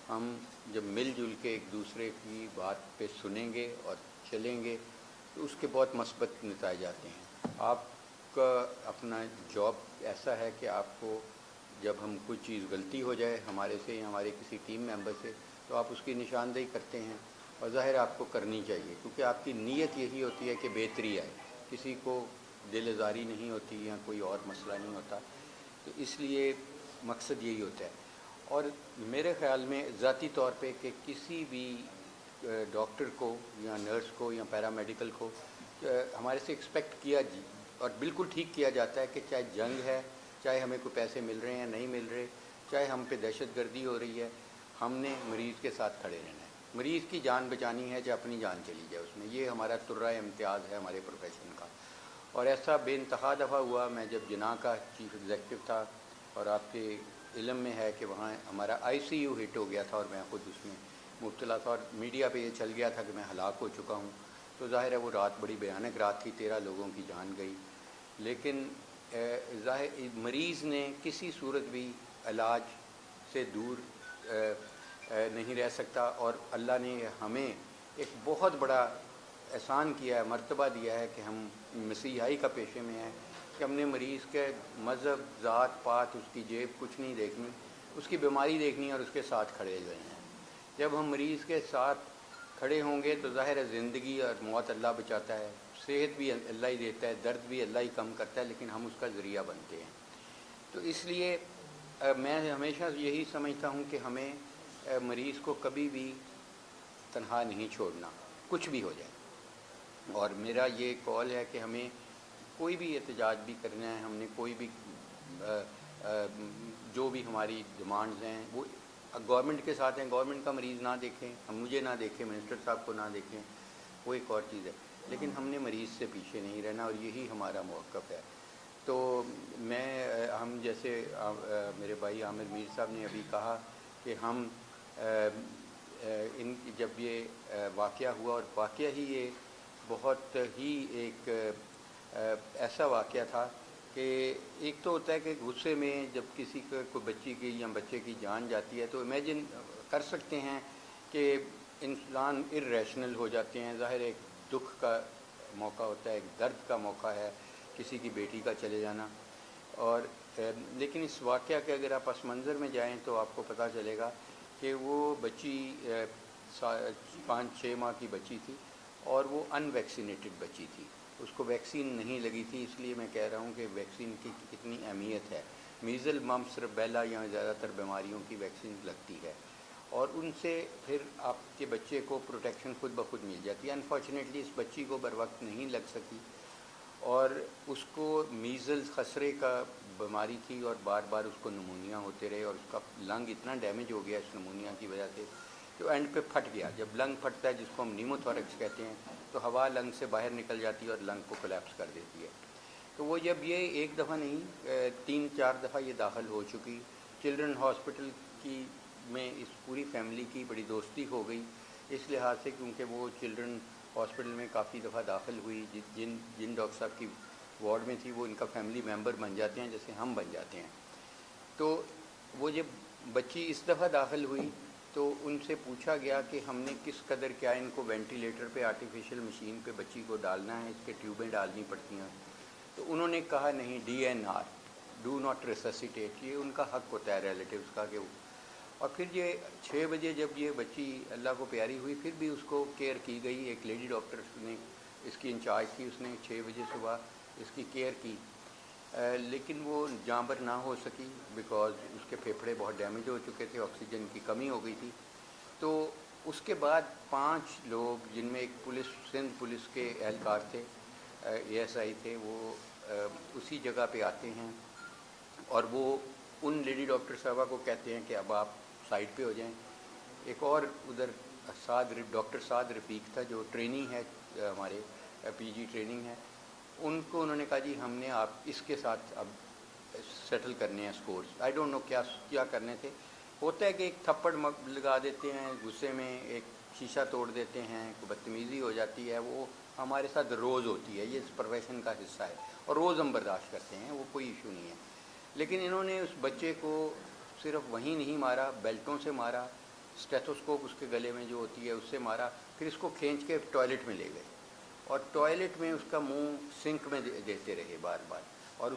ہم جب مل جل کے ایک دوسرے کی بات پہ سنیں گے اور چلیں گے تو اس کے بہت مثبت نتائج آتے ہیں۔ آپ کا اپنا جاب ایسا ہے کہ آپ کو جب ہم کوئی چیز غلطی ہو جائے ہمارے سے یا ہمارے کسی ٹیم ممبر سے تو آپ اس کی نشاندہی کرتے ہیں، اور ظاہر آپ کو کرنی چاہیے، کیونکہ آپ کی نیت یہی ہوتی ہے کہ بہتری آئے، کسی کو دل آزاری نہیں ہوتی یا کوئی اور مسئلہ نہیں ہوتا، تو اس لیے مقصد یہی ہوتا ہے۔ اور میرے خیال میں ذاتی طور پہ کہ کسی بھی ڈاکٹر کو یا نرس کو یا پیرامیڈیکل کو ہمارے سے ایکسپیکٹ کیا اور بالکل ٹھیک کیا جاتا ہے کہ چاہے جنگ ہے، چاہے ہمیں کوئی پیسے مل رہے ہیں نہیں مل رہے، چاہے ہم پہ دہشت گردی ہو رہی ہے، ہم نے مریض کے ساتھ کھڑے رہنا ہے، مریض کی جان بچانی ہے چاہے اپنی جان چلی جائے اس میں، یہ ہمارا ترہ امتیاز ہے ہمارے پروفیشن کا۔ اور ایسا بے انتہا دفعہ ہوا، میں جب جناح کا چیف ایگزیکٹو تھا، اور آپ کے علم میں ہے کہ وہاں ہمارا ICU ہٹ ہو گیا تھا اور میں خود اس میں مبتلا تھا، اور میڈیا پہ یہ چل گیا تھا کہ میں ہلاک ہو چکا ہوں، تو ظاہر ہے وہ رات بڑی بھیانک رات تھی، 13 لوگوں کی جان گئی، لیکن ظاہر مریض نے کسی صورت بھی علاج سے دور نہیں رہ سکتا، اور اللہ نے ہمیں ایک بہت بڑا احسان کیا ہے، مرتبہ دیا ہے کہ ہم مسیحائی کا پیشے میں ہیں کہ ہم نے مریض کے مذہب، ذات پات، اس کی جیب کچھ نہیں دیکھنی، اس کی بیماری دیکھنی ہے اور اس کے ساتھ کھڑے ہوئے ہیں۔ جب ہم مریض کے ساتھ کھڑے ہوں گے تو ظاہر ہے زندگی اور موت اللہ بچاتا ہے، صحت بھی اللہ ہی دیتا ہے، درد بھی اللہ ہی کم کرتا ہے، لیکن ہم اس کا ذریعہ بنتے ہیں۔ تو اس لیے میں ہمیشہ یہی سمجھتا ہوں کہ ہمیں مریض کو کبھی بھی تنہا نہیں چھوڑنا، کچھ بھی ہو جائے، اور میرا یہ کال ہے کہ ہمیں کوئی بھی احتجاج بھی کرنا ہے، ہم نے کوئی بھی جو بھی ہماری ڈیمانڈز ہیں وہ گورنمنٹ کے ساتھ ہیں، گورنمنٹ کا مریض نہ دیکھیں، ہم مجھے نہ دیکھیں، منسٹر صاحب کو نہ دیکھیں، وہ ایک اور چیز ہے، لیکن ہم نے مریض سے پیچھے نہیں رہنا، اور یہی ہمارا موقف ہے۔ تو ہم جیسے میرے بھائی عامر میر صاحب نے ابھی کہا کہ ہم جب یہ واقعہ ہوا، اور واقعہ ہی یہ بہت ہی ایک ایسا واقعہ تھا کہ ایک تو ہوتا ہے کہ غصے میں جب کسی کا کوئی بچی کی یا بچے کی جان جاتی ہے تو امیجن کر سکتے ہیں کہ انسان ارریشنل ہو جاتے ہیں، ظاہر ایک دکھ کا موقع ہوتا ہے، ایک درد کا موقع ہے کسی کی بیٹی کا چلے جانا، اور لیکن اس واقعہ کے اگر آپ پس منظر میں جائیں تو آپ کو پتہ چلے گا کہ وہ بچی 5-6 ماہ کی بچی تھی، اور وہ ان ویکسینیٹڈ بچی تھی، اس کو ویکسین نہیں لگی تھی، اس لیے میں کہہ رہا ہوں کہ ویکسین کی کتنی اہمیت ہے۔ میزل، ممپس، ربیلا یا زیادہ تر بیماریوں کی ویکسین لگتی ہے اور ان سے پھر آپ کے بچے کو پروٹیکشن خود بخود مل جاتی ہے۔ انفارچونیٹلی اس بچی کو بر وقت نہیں لگ سکی اور اس کو میزلز خسرے کا بیماری تھی اور بار بار اس کو نمونیا ہوتے رہے اور اس کا لنگ اتنا ڈیمیج ہو گیا اس نمونیا کی وجہ سے کہ وہ اینڈ پہ پھٹ گیا۔ جب لنگ پھٹتا ہے، جس کو ہم نیموتھوریکس کہتے ہیں، تو ہوا لنگ سے باہر نکل جاتی ہے اور لنگ کو کولیپس کر دیتی ہے۔ تو وہ جب یہ ایک دفعہ نہیں 3-4 دفعہ یہ داخل ہو چکی، چلڈرن ہاسپٹل کی میں اس پوری فیملی کی بڑی دوستی ہو گئی اس لحاظ سے، کیونکہ وہ چلڈرن ہاسپٹل میں کافی دفعہ داخل ہوئی۔ جن ڈاکٹر صاحب کی وارڈ میں تھی وہ ان کا فیملی ممبر بن جاتے ہیں جیسے ہم بن جاتے ہیں۔ تو وہ جب بچی اس دفعہ داخل ہوئی تو ان سے پوچھا گیا کہ ہم نے کس قدر کیا ان کو وینٹیلیٹر پہ، آرٹیفیشیل مشین پہ بچی کو ڈالنا ہے، اس کے ٹیوبیں ڈالنی پڑتی ہیں۔ تو انہوں نے کہا نہیں، DNR، ڈو ناٹ ریسسیٹیٹ، یہ ان کا حق ہوتا ہے ریلیٹیوز کا کہ وہ۔ اور پھر یہ 6 بجے جب یہ بچی اللہ کو پیاری ہوئی، پھر بھی اس کو کیئر کی گئی۔ ایک لیڈی ڈاکٹر نے اس کی انچارج تھی، اس نے 6 بجے صبح اس کی کیئر کی، لیکن وہ جانبر نہ ہو سکی بیکاز اس کے پھیپھڑے بہت ڈیمیج ہو چکے تھے، آکسیجن کی کمی ہو گئی تھی۔ تو اس کے بعد 5 لوگ، جن میں ایک سندھ پولیس کے اہلکار تھے، ASI تھے، وہ اسی جگہ پہ آتے ہیں اور وہ ان لیڈی ڈاکٹر صاحبہ کو کہتے ہیں کہ اب آپ سائڈ پہ ہو جائیں۔ ایک اور ادھر ڈاکٹر سعد رفیق تھا جو ٹرینی ہے، ہمارے PG ٹریننگ ہے، ان کو انہوں نے کہا جی ہم نے آپ اس کے ساتھ اب سیٹل کرنے ہیں اسکورس۔ آئی ڈونٹ نو کیا کرنے تھے۔ ہوتا ہے کہ ایک تھپڑ لگا دیتے ہیں غصے میں، ایک شیشہ توڑ دیتے ہیں، کوئی بدتمیزی ہو جاتی ہے، وہ ہمارے ساتھ روز ہوتی ہے، یہ اس پروفیشن کا حصہ ہے اور روز ہم برداشت کرتے ہیں، وہ کوئی ایشو نہیں ہے۔ لیکن انہوں نے اس بچے کو صرف وہیں نہیں مارا، بیلٹوں سے مارا، اسٹیتھوسکوپ اس کے گلے میں جو ہوتی ہے اس سے مارا، پھر اس کو کھینچ کے ٹوائلٹ میں لے گئے اور ٹوائلٹ میں اس کا منہ سنک میں دیتے رہے بار بار، اور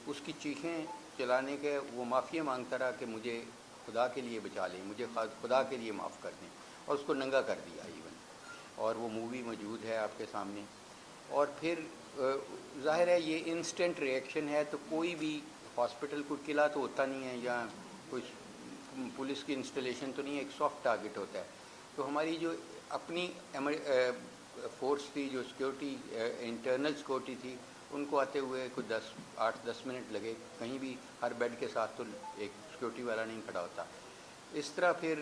اس کی چیخیں چلانے کے وہ معافی مانگتا رہا کہ مجھے خدا کے لیے بچا لیں، مجھے خدا کے لیے معاف کر دیں، اور اس کو ننگا کر دیا ایون، اور وہ مووی موجود ہے آپ کے سامنے۔ اور پھر ظاہر ہے یہ انسٹنٹ ریئیکشن ہے، تو کوئی بھی ہاسپٹل کو قلعہ تو ہوتا نہیں ہے یا کچھ پولیس کی انسٹالیشن تو نہیں ہے، ایک سافٹ ٹارگٹ ہوتا ہے۔ تو ہماری جو اپنی فورس تھی، جو سیکورٹی انٹرنل سیکورٹی تھی، ان کو آتے ہوئے کچھ 8-10 منٹ لگے، کہیں بھی ہر بیڈ کے ساتھ تو ایک سیکورٹی والا نہیں کھڑا ہوتا۔ اس طرح پھر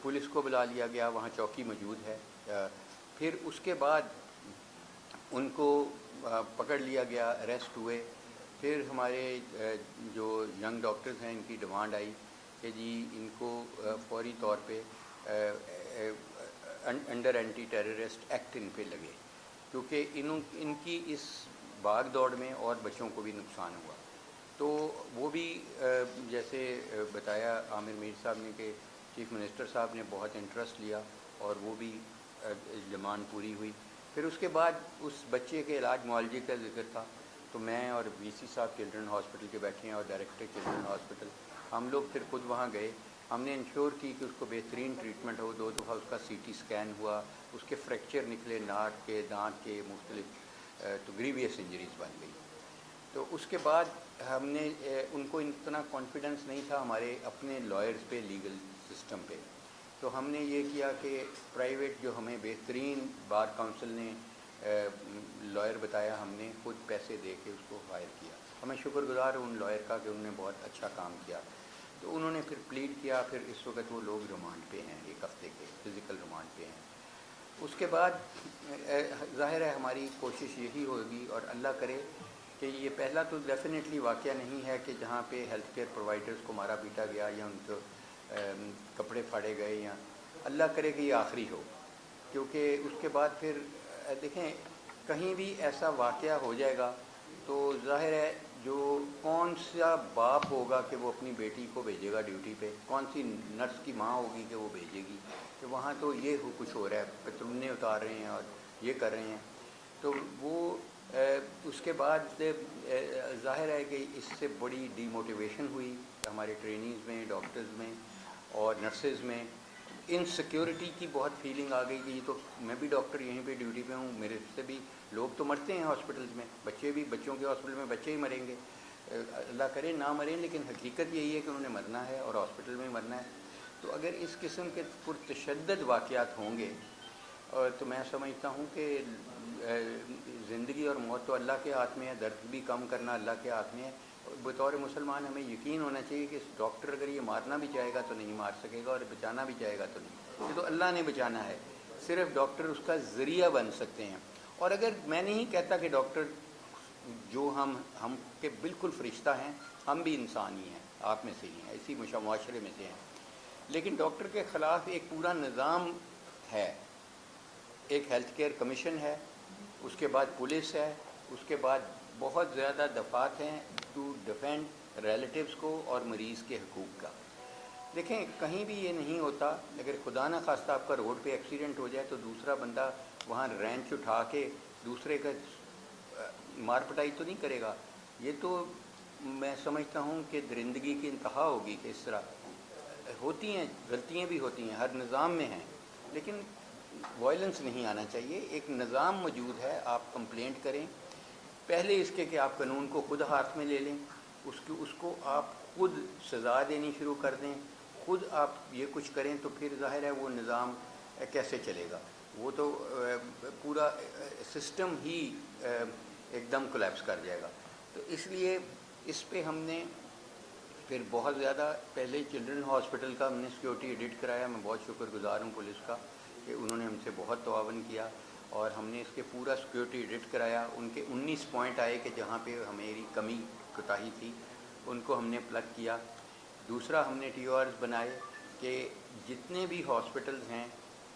پولیس کو بلا لیا گیا، وہاں چوکی موجود ہے۔ پھر اس کے بعد ان کو پکڑ لیا گیا، اریسٹ ہوئے۔ پھر ہمارے جو ینگ ڈاکٹرز ہیں، ان کی ڈیمانڈ آئی کہ جی ان کو فوری طور پہ انڈر اینٹی ٹیررسٹ ایکٹ ان پہ لگے، کیونکہ ان کی اس بھاگ دوڑ میں اور بچوں کو بھی نقصان ہوا۔ تو وہ بھی جیسے بتایا عامر میر صاحب نے کہ چیف منسٹر صاحب نے بہت انٹرسٹ لیا اور وہ بھی ڈیمانڈ پوری ہوئی۔ پھر اس کے بعد اس بچے کے علاج معالجے کا ذکر تھا، تو میں اور VC صاحب چلڈرن ہاسپٹل کے بیٹھے ہیں اور ڈائریکٹر چلڈرن ہاسپٹل، ہم لوگ پھر خود وہاں گئے۔ ہم نے انشور کی کہ اس کو بہترین ٹریٹمنٹ ہو۔ 2 دفعہ اس کا CT اسکین ہوا، اس کے فریکچر نکلے، ناک کے، دانت کے، مختلف تو گریویس انجریز بن گئی۔ تو اس کے بعد ہم نے ان کو اتنا کانفیڈنس نہیں تھا ہمارے اپنے لائرز پہ، لیگل سسٹم پہ، تو ہم نے یہ کیا کہ پرائیویٹ جو ہمیں بہترین بار کونسل نے لائر بتایا، ہم نے خود پیسے دے کے اس کو ہائر کیا۔ ہمیں شکر گزار ہوں ان لائر کا کہ انہوں نے بہت اچھا کام کیا۔ تو انہوں نے پھر پلیڈ کیا، پھر اس وقت وہ لوگ ریمانڈ پہ ہیں، 1 ہفتے کے فزیکل ریمانڈ پہ ہیں۔ اس کے بعد ظاہر ہے ہماری کوشش یہی ہوگی، اور اللہ کرے کہ یہ پہلا تو ڈیفینیٹلی واقعہ نہیں ہے کہ جہاں پہ ہیلتھ کیئر پرووائڈرز کو مارا پیٹا گیا یا ان کو کپڑے پھاڑے گئے، یا اللہ کرے کہ یہ آخری ہو، کیونکہ اس کے بعد پھر دیکھیں کہیں بھی ایسا واقعہ ہو جائے گا تو ظاہر ہے جو کون سا باپ ہوگا کہ وہ اپنی بیٹی کو بھیجے گا ڈیوٹی پہ، کون سی نرس کی ماں ہوگی کہ وہ بھیجے گی کہ وہاں تو یہ کچھ ہو رہا ہے، پترونے اتار رہے ہیں اور یہ کر رہے ہیں۔ تو وہ اس کے بعد ظاہر ہے کہ اس سے بڑی ڈی موٹیویشن ہوئی ہمارے ٹرینیز میں، ڈاکٹرز میں اور نرسز میں، انسیکیورٹی کی بہت فیلنگ آ گئی کہ یہ تو میں بھی ڈاکٹر یہیں پہ ڈیوٹی پہ ہوں، میرے سے بھی لوگ تو مرتے ہیں ہاسپٹلز میں، بچوں کے ہاسپٹل میں بچے ہی مریں گے، اللہ کرے نہ مریں، لیکن حقیقت یہی ہے کہ انہوں نے مرنا ہے اور ہاسپٹل میں مرنا ہے۔ تو اگر اس قسم کے پرتشدد واقعات ہوں گے تو میں سمجھتا ہوں کہ زندگی اور موت تو اللہ کے ہاتھ میں ہے، درد بھی کم کرنا اللہ کے ہاتھ میں ہے۔ بطور مسلمان ہمیں یقین ہونا چاہیے کہ ڈاکٹر اگر یہ مارنا بھی چاہے گا تو نہیں مار سکے گا، اور بچانا بھی چاہے گا تو نہیں، یہ تو اللہ نے بچانا ہے، صرف ڈاکٹر اس کا ذریعہ بن سکتے ہیں۔ اور اگر میں نہیں کہتا کہ ڈاکٹر جو ہم کے بالکل فرشتہ ہیں، ہم بھی انسان ہی ہیں، آپ میں سے ہی ہیں، اسی معاشرے میں سے ہیں، لیکن ڈاکٹر کے خلاف ایک پورا نظام ہے، ایک ہیلتھ کیئر کمیشن ہے، اس کے بعد پولیس ہے، اس کے بعد بہت زیادہ دفعات ہیں ٹو ڈیفینڈ ریلیٹیوز کو اور مریض کے حقوق کا۔ دیکھیں کہیں بھی یہ نہیں ہوتا، اگر خدا نہ خواستہ آپ کا روڈ پہ ایکسیڈنٹ ہو جائے تو دوسرا بندہ وہاں رینچ اٹھا کے دوسرے کا مار پٹائی تو نہیں کرے گا، یہ تو میں سمجھتا ہوں کہ درندگی کی انتہا ہوگی کہ اس طرح ہوتی ہیں، غلطیاں بھی ہوتی ہیں، ہر نظام میں ہیں، لیکن وائلنس نہیں آنا چاہیے۔ ایک نظام موجود ہے، آپ کمپلینٹ کریں، پہلے اس کے کہ آپ قانون کو خود ہاتھ میں لے لیں، اس کو آپ خود سزا دینی شروع کر دیں، خود آپ یہ کچھ کریں، تو پھر ظاہر ہے وہ نظام کیسے چلے گا، وہ تو پورا سسٹم ہی ایک دم کولیپس کر جائے گا۔ تو اس لیے اس پہ ہم نے پھر بہت زیادہ پہلے چلڈرن ہاسپٹل کا ہم نے سیکیورٹی ایڈٹ کرایا، میں بہت شکر گزار ہوں پولیس کا کہ انہوں نے ہم سے بہت تعاون کیا، اور ہم نے اس کے پورا سیکیورٹی ایڈٹ کرایا۔ ان کے 19 پوائنٹ آئے کہ جہاں پہ ہماری کمی کوتاہی تھی ان کو ہم نے پلگ کیا۔ دوسرا ہم نے ٹی او آرز بنائے کہ جتنے بھی ہاسپٹلز ہیں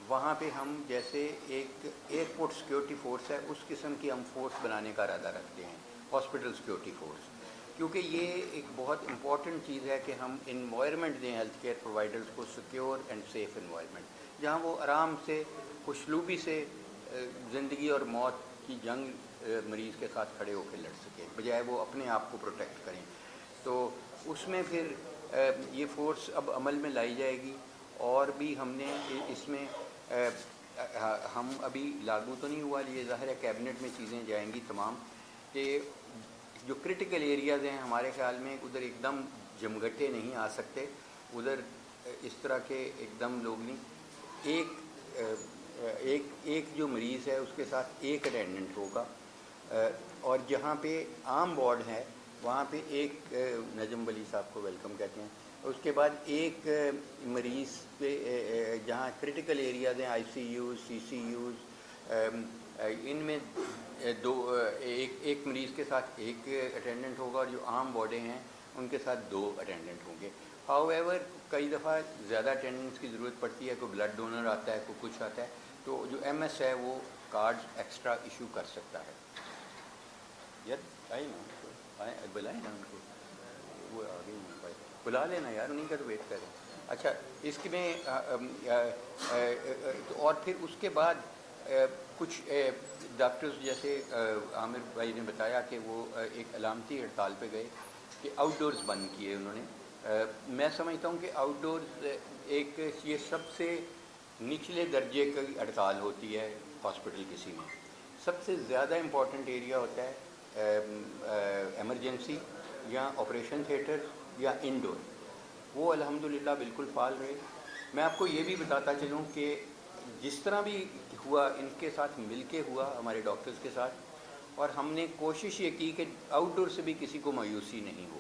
وہاں پہ ہم جیسے ایک ایئرپورٹ سیکیورٹی فورس ہے اس قسم کی ہم فورس بنانے کا ارادہ رکھتے ہیں، ہاسپٹل سیکیورٹی فورس، کیونکہ یہ ایک بہت امپورٹنٹ چیز ہے کہ ہم انوائرمنٹ دیں ہیلتھ کیئر پرووائڈرز کو، سیکیور اینڈ سیف انوائرمنٹ، جہاں وہ آرام سے خوشلوبی سے زندگی اور موت کی جنگ مریض کے ساتھ کھڑے ہو کے لڑ سکیں، بجائے وہ اپنے آپ کو پروٹیکٹ کریں۔ تو اس میں پھر یہ فورس اب عمل میں لائی جائے گی، اور بھی ہم نے اس میں ہم ابھی لاگو تو نہیں ہوا، یہ ظاہر ہے کیبنٹ میں چیزیں جائیں گی تمام، کہ جو کرٹیکل ایریاز ہیں ہمارے خیال میں ادھر ایک دم جمگٹے نہیں آ سکتے، ادھر اس طرح کے ایک دم لوگ نہیں، ایک جو مریض ہے اس کے ساتھ ایک اٹینڈنٹ ہوگا، اور جہاں پہ عام وارڈ ہے وہاں پہ ایک نجم ولی صاحب کو ویلکم کہتے ہیں، اس کے بعد ایک مریض پہ جہاں کرٹیکل ایریاز ہیں، آئی سی یوز، سی سی یوز، ان میں ایک مریض کے ساتھ ایک اٹینڈنٹ ہوگا، اور جو عام وارڈیں ہیں ان کے ساتھ 2 اٹینڈنٹ ہوں گے۔ ہاؤ ایور کئی دفعہ زیادہ اٹینڈنٹس کی ضرورت پڑتی ہے، کوئی بلڈ ڈونر آتا ہے، کوئی کچھ آتا ہے، تو جو ایم ایس ہے وہ کارڈ ایکسٹرا ایشو کر سکتا ہے۔ یار آئے نا، بلائیں نا ان کو، وہ آگے بھائی بلا لینا یار، انہیں کا تو ویٹ کریں۔ اچھا اس کے میں اور پھر اس کے بعد کچھ ڈاکٹرز جیسے عامر بھائی نے بتایا کہ وہ ایک علامتی ہڑتال پہ گئے کہ آؤٹ ڈورز بند کیے انہوں نے۔ میں سمجھتا ہوں کہ آؤٹ ڈورز ایک یہ سب سے نچلے درجے کی ہڑتال ہوتی ہے ہاسپٹل کسی میں، سب سے زیادہ امپورٹنٹ ایریا ہوتا ہے ایمرجنسی یا آپریشن تھیٹر یا انڈور، وہ الحمدللہ بالکل فعال رہے۔ میں آپ کو یہ بھی بتاتا چلوں کہ جس طرح بھی ہوا ان کے ساتھ مل کے ہوا ہمارے ڈاکٹرز کے ساتھ، اور ہم نے کوشش یہ کی کہ آؤٹ ڈور سے بھی کسی کو مایوسی نہیں ہو۔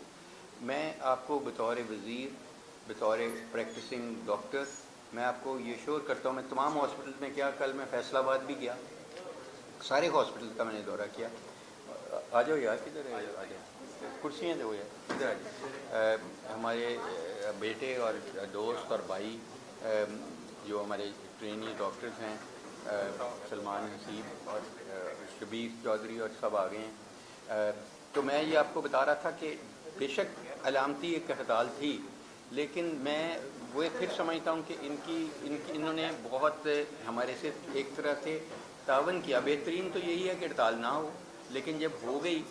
میں آپ کو بطور وزیر، بطور پریکٹسنگ ڈاکٹر، میں آپ کو یہ شور کرتا ہوں، میں تمام ہاسپٹل میں کیا، کل میں فیصل آباد بھی گیا، سارے ہاسپٹل کا میں نے دورہ کیا۔ آ جاؤ یار، کدھر ہے، آ جاؤ، کرسیاں دو یار، ادھر آ جاؤ۔ ہمارے بیٹے اور دوست اور بھائی جو ہمارے ٹرینی ڈاکٹرز ہیں، سلمان حسیب اور شبیر چودھری اور سب آ گئے ہیں۔ تو میں یہ آپ کو بتا رہا تھا کہ بے شک علامتی ایک ہڑتال تھی، لیکن میں وہ پھر سمجھتا ہوں کہ انہوں نے بہت ہمارے سے ایک طرح سے تعاون کیا۔ بہترین تو یہی ہے کہ ہڑتال نہ ہو، لیکن جب ہو گئی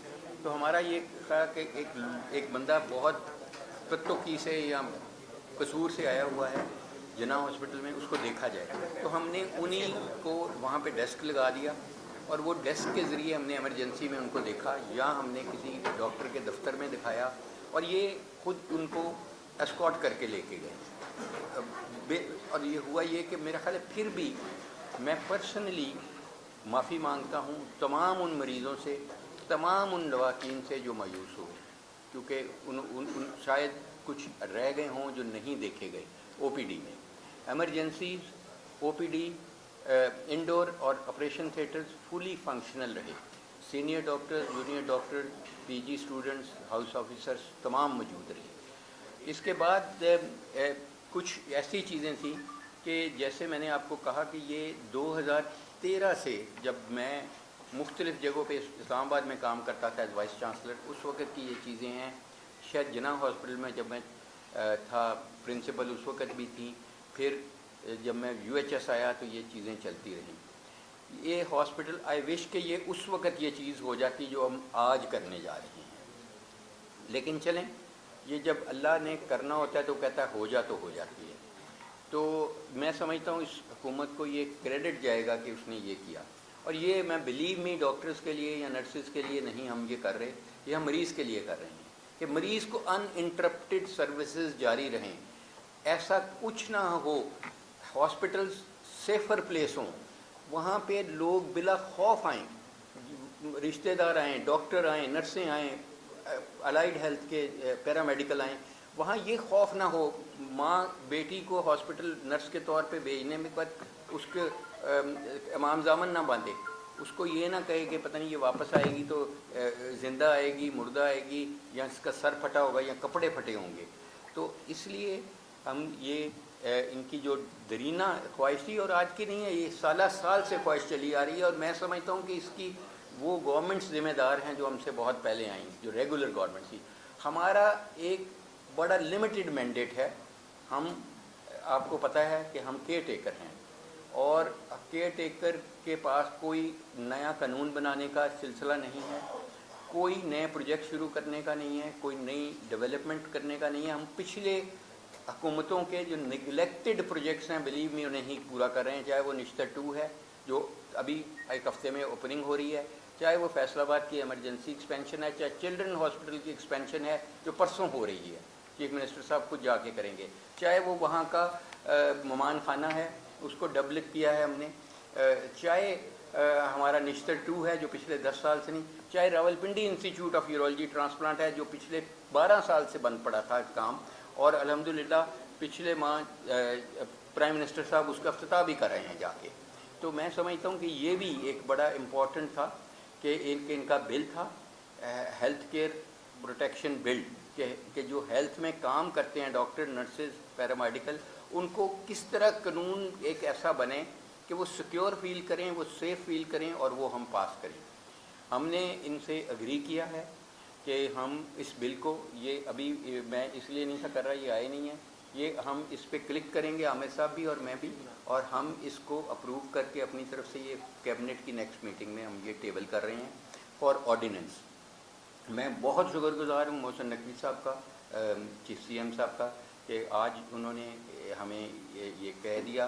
تو ہمارا یہ تھا کہ ایک بندہ بہت قطوکی سے یا قصور سے آیا ہوا ہے، جناح ہاسپٹل میں، اس کو دیکھا جائے۔ تو ہم نے انہی کو وہاں پہ ڈیسک لگا دیا، اور وہ ڈیسک کے ذریعے ہم نے ایمرجنسی میں ان کو دیکھا، یا ہم نے کسی ڈاکٹر کے دفتر میں دکھایا، اور یہ خود ان کو اسکارٹ کر کے لے کے گئے۔ اور یہ ہوا یہ کہ میرا خیال ہے پھر بھی میں پرسنلی معافی مانگتا ہوں تمام ان مریضوں سے، تمام ان لواحقین سے جو مایوس ہوئے، کیونکہ ان شاید کچھ رہ گئے ہوں جو نہیں دیکھے گئے۔ او پی ڈی میں ایمرجنسیز، او پی ڈی، انڈور اور آپریشن تھیٹرز فلی فنکشنل رہے۔ سینئر ڈاکٹر، جونیئر ڈاکٹر، پی جی اسٹوڈنٹس، ہاؤس آفیسرس تمام موجود رہے۔ اس کے بعد کچھ ایسی چیزیں تھیں کہ جیسے میں نے آپ کو کہا کہ یہ 2013 سے جب میں مختلف جگہوں پہ اسلام آباد میں کام کرتا تھا ایز وائس چانسلر، اس وقت کی یہ چیزیں ہیں۔ شاید جناح ہاسپٹل میں جب میں تھا پرنسپل اس وقت بھی تھیں، پھر جب میں یو ایچ ایس آیا تو یہ چیزیں چلتی رہیں۔ یہ ہاسپٹل آئی وش کہ یہ اس وقت یہ چیز ہو جاتی جو ہم آج کرنے جا رہے ہیں، لیکن چلیں، یہ جب اللہ نے کرنا ہوتا ہے تو کہتا ہے ہو جا تو ہو جاتی ہے۔ تو میں سمجھتا ہوں اس حکومت کو یہ کریڈٹ جائے گا کہ اس نے یہ کیا، اور یہ میں بلیو می ڈاکٹرز کے لیے یا نرسز کے لیے نہیں ہم یہ کر رہے، یہ ہم مریض کے لیے کر رہے ہیں کہ مریض کو ان انٹرپٹیڈ سروسز جاری رہیں، ایسا کچھ نہ ہو، ہاسپٹلز سیفر پلیس ہوں، وہاں پہ لوگ بلا خوف آئیں، رشتہ دار آئیں، ڈاکٹر آئیں، نرسیں آئیں، الائیڈ ہیلتھ کے پیرامیڈیکل آئیں، وہاں یہ خوف نہ ہو۔ ماں بیٹی کو ہاسپٹل نرس کے طور پہ بھیجنے میں بعد اس کے امام زامن نہ باندھے، اس کو یہ نہ کہے کہ پتہ نہیں یہ واپس آئے گی تو زندہ آئے گی، مردہ آئے گی، یا اس کا سر پھٹا ہوگا یا کپڑے پھٹے ہوں گے۔ تو اس لیے ہم یہ ان کی جو درینہ خواہش تھی، اور آج کی نہیں ہے، یہ سالہ سال سے خواہش چلی آ رہی ہے، اور میں سمجھتا ہوں کہ اس کی وہ گورنمنٹس ذمہ دار ہیں جو ہم سے بہت پہلے آئیں، جو ریگولر گورنمنٹ تھی۔ ہمارا ایک بڑا لمیٹڈ مینڈیٹ ہے، ہم آپ کو پتہ ہے کہ ہم کیئر ٹیکر ہیں، اور کیئر ٹیکر کے پاس کوئی نیا قانون بنانے کا سلسلہ نہیں ہے، کوئی نئے پروجیکٹ شروع کرنے کا نہیں ہے، کوئی نئی ڈیولپمنٹ کرنے کا نہیں ہے۔ ہم پچھلے حکومتوں کے جو نگلیکٹڈ پروجیکٹس ہیں بلیو میں انہیں ہی پورا کر رہے ہیں، چاہے وہ نشتر 2 ہے جو ابھی ایک ہفتے میں اوپننگ ہو رہی ہے، چاہے وہ فیصل آباد کی ایمرجنسی ایکسپینشن ہے، چاہے چلڈرن ہاسپٹل کی ایکسپینشن ہے جو پرسوں ہو رہی ہے، چیف منسٹر صاحب خود جا کے کریں گے، چاہے وہ وہاں کا ممان خانہ ہے اس کو ڈبل کیا ہے ہم نے، چاہے ہمارا نشتر 2 ہے جو پچھلے 10 سال سے نہیں، چاہے Rawalpindi institute of urology transplant ہے جو پچھلے 12 سال سے بند پڑا تھا کام، اور الحمدللہ پچھلے ماہ پرائم منسٹر صاحب اس کا افتتاح بھی کر رہے ہیں جا کے۔ تو میں سمجھتا ہوں کہ یہ بھی ایک بڑا امپورٹنٹ تھا کہ ان کا بل تھا ہیلتھ کیئر پروٹیکشن بل، کہ جو ہیلتھ میں کام کرتے ہیں ڈاکٹر، نرسز، پیرامیڈیکل، ان کو کس طرح قانون ایک ایسا بنے کہ وہ سیکیور فیل کریں، وہ سیف فیل کریں، اور وہ ہم پاس کریں۔ ہم نے ان سے اگری کیا ہے کہ ہم اس بل کو، یہ ابھی میں اس لیے نہیں تھا کر رہا، یہ آئے نہیں ہیں، یہ ہم اس پہ کلک کریں گے، عامر صاحب بھی اور میں بھی، اور ہم اس کو اپروو کر کے اپنی طرف سے یہ کیبنٹ کی نیکسٹ میٹنگ میں ہم یہ ٹیبل کر رہے ہیں فار آرڈیننس۔ میں بہت شکر گزار ہوں محسن نقوی صاحب کا، چیف سی ایم صاحب کا، کہ آج انہوں نے ہمیں یہ کہہ دیا،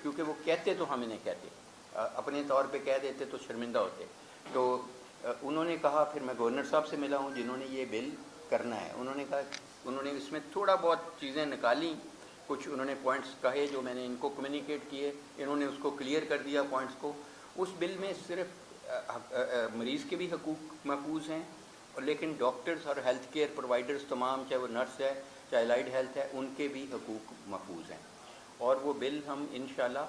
کیونکہ وہ کہتے تو ہم انہیں کہتے، اپنے طور پہ کہہ دیتے تو شرمندہ ہوتے، تو انہوں نے کہا، پھر میں گورنر صاحب سے ملا ہوں جنہوں نے یہ بل کرنا ہے، انہوں نے کہا، انہوں نے اس میں تھوڑا بہت چیزیں نکالیں، کچھ انہوں نے پوائنٹس کہے جو میں نے ان کو کمیونیکیٹ کیے، انہوں نے اس کو کلیئر کر دیا پوائنٹس کو۔ اس بل میں صرف مریض کے بھی حقوق محفوظ ہیں، لیکن ڈاکٹرز اور ہیلتھ کیئر پرووائڈرز تمام، چاہے وہ نرس ہے چاہے الائیڈ ہیلتھ ہے، ان کے بھی حقوق محفوظ ہیں، اور وہ بل ہم انشاءاللہ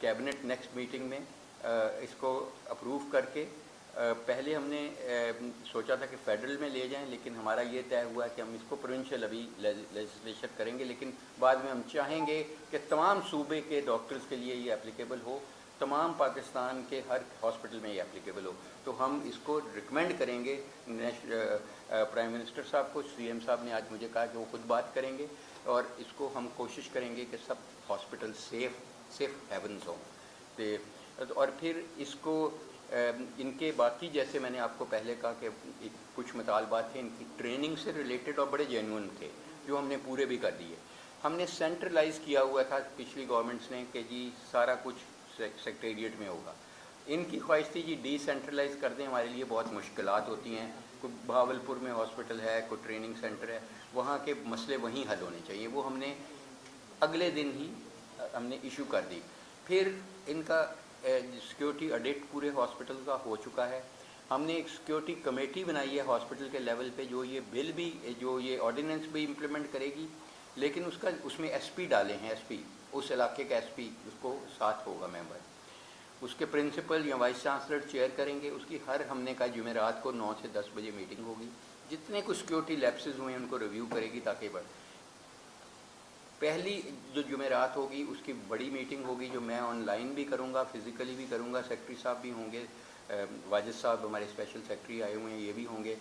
کیبنٹ نیکسٹ میٹنگ میں اس کو اپروو کر کے، پہلے ہم نے سوچا تھا کہ فیڈرل میں لے جائیں، لیکن ہمارا یہ طے ہوا کہ ہم اس کو پروونشل ابھی لیجسلیشن کریں گے، لیکن بعد میں ہم چاہیں گے کہ تمام صوبے کے ڈاکٹرز کے لیے یہ اپلیکیبل ہو، تمام پاکستان کے ہر ہاسپٹل میں یہ اپلیکیبل ہو۔ تو ہم اس کو ریکمینڈ کریں گے پرائم منسٹر صاحب کو، سی ایم صاحب نے آج مجھے کہا کہ وہ خود بات کریں گے، اور اس کو ہم کوشش کریں گے کہ سب ہاسپٹل سیف ہیونز ہوں۔ اور پھر اس کو ان کے باقی، جیسے میں نے آپ کو پہلے کہا کہ کچھ مطالبات تھے ان کی ٹریننگ سے ریلیٹڈ اور بڑے جینون تھے جو ہم نے پورے بھی کر دیے۔ ہم نے سینٹرلائز کیا ہوا تھا پچھلی گورنمنٹس نے کہ جی سارا کچھ سیکریٹریٹ میں ہوگا. ان کی خواہش تھی جی ڈی سینٹرلائز کر دیں, ہمارے لیے بہت مشکلات ہوتی ہیں. کوئی بہاولپور میں ہاسپٹل ہے, کوئی ٹریننگ سینٹر ہے, وہاں کے مسئلے وہیں حل ہونے چاہیے. وہ ہم نے اگلے دن ہی ہم نے ایشو کر دی. پھر ان کا سیکیورٹی آڈٹ پورے ہاسپٹل کا ہو چکا ہے. ہم نے ایک سیکیورٹی کمیٹی بنائی ہے ہاسپٹل کے لیول پہ, جو یہ بل بھی, جو یہ آرڈیننس بھی امپلیمنٹ کرے گی, لیکن اس میں ایس پی ڈالے ہیں. ایس پی اس علاقے کا ایس پی اس کو ساتھ ہوگا ممبر. اس کے پرنسپل یا وائس چانسلر چیئر کریں گے. اس کی ہر ہم نے کہا جمعرات کو 9 سے 10 بجے میٹنگ ہوگی. جتنے کچھ سیکیورٹی لیپسز ہوئے ہیں ان کو ریویو کرے گی تاکہ پہلی جو جمعرات ہوگی اس کی بڑی میٹنگ ہوگی, جو میں آن لائن بھی کروں گا, فزیکلی بھی کروں گا. سیکرٹری صاحب بھی ہوں گے, واجد صاحب ہمارے اسپیشل سیکرٹری آئے ہوئے ہیں, یہ بھی ہوں گے,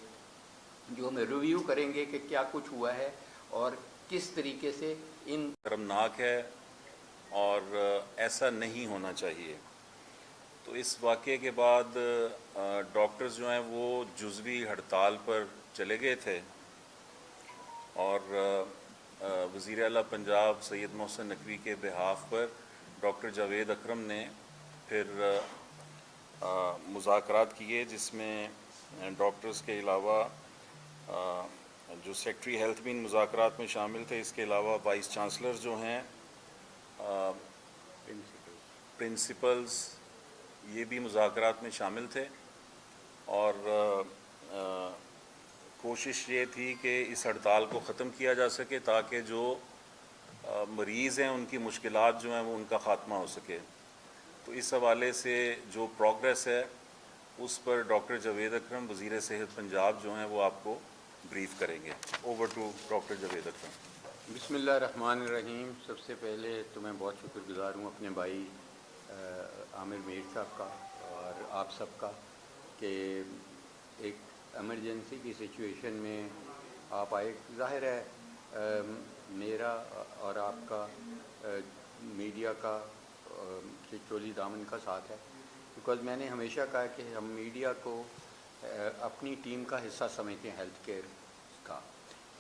جو ہمیں ریویو کریں گے کہ کیا کچھ ہوا ہے اور کس طریقے سے ان شرمناک ہے اور ایسا نہیں ہونا چاہیے. تو اس واقعے کے بعد ڈاکٹرز جو ہیں وہ جزوی ہڑتال پر چلے گئے تھے, اور وزیر اعلیٰ پنجاب سید محسن نقوی کے بہاف پر ڈاکٹر جاوید اکرم نے پھر مذاکرات کیے, جس میں ڈاکٹرز کے علاوہ جو سیکرٹری ہیلتھ بھی ان مذاکرات میں شامل تھے. اس کے علاوہ وائس چانسلر جو ہیں, پرنسپلز, یہ بھی مذاکرات میں شامل تھے. اور کوشش یہ تھی کہ اس ہڑتال کو ختم کیا جا سکے تاکہ جو مریض ہیں ان کی مشکلات جو ہیں وہ ان کا خاتمہ ہو سکے. تو اس حوالے سے جو پروگریس ہے اس پر ڈاکٹر جاوید اکرم وزیر صحت پنجاب جو ہیں وہ آپ کو بریف کریں گے. اوور ٹو ڈاکٹر جاوید اکرم. بسم اللہ الرحمن الرحیم. سب سے پہلے تو میں بہت شکر گزار ہوں اپنے بھائی عامر میر صاحب کا اور آپ سب کا کہ ایک ایمرجنسی کی سچویشن میں آپ آئے. ظاہر ہے میرا اور آپ کا میڈیا کا چولی دامن کا ساتھ ہے, بیکاز میں نے ہمیشہ کہا کہ ہم میڈیا کو اپنی ٹیم کا حصہ سمجھتے ہیں ہیلتھ کیئر کا,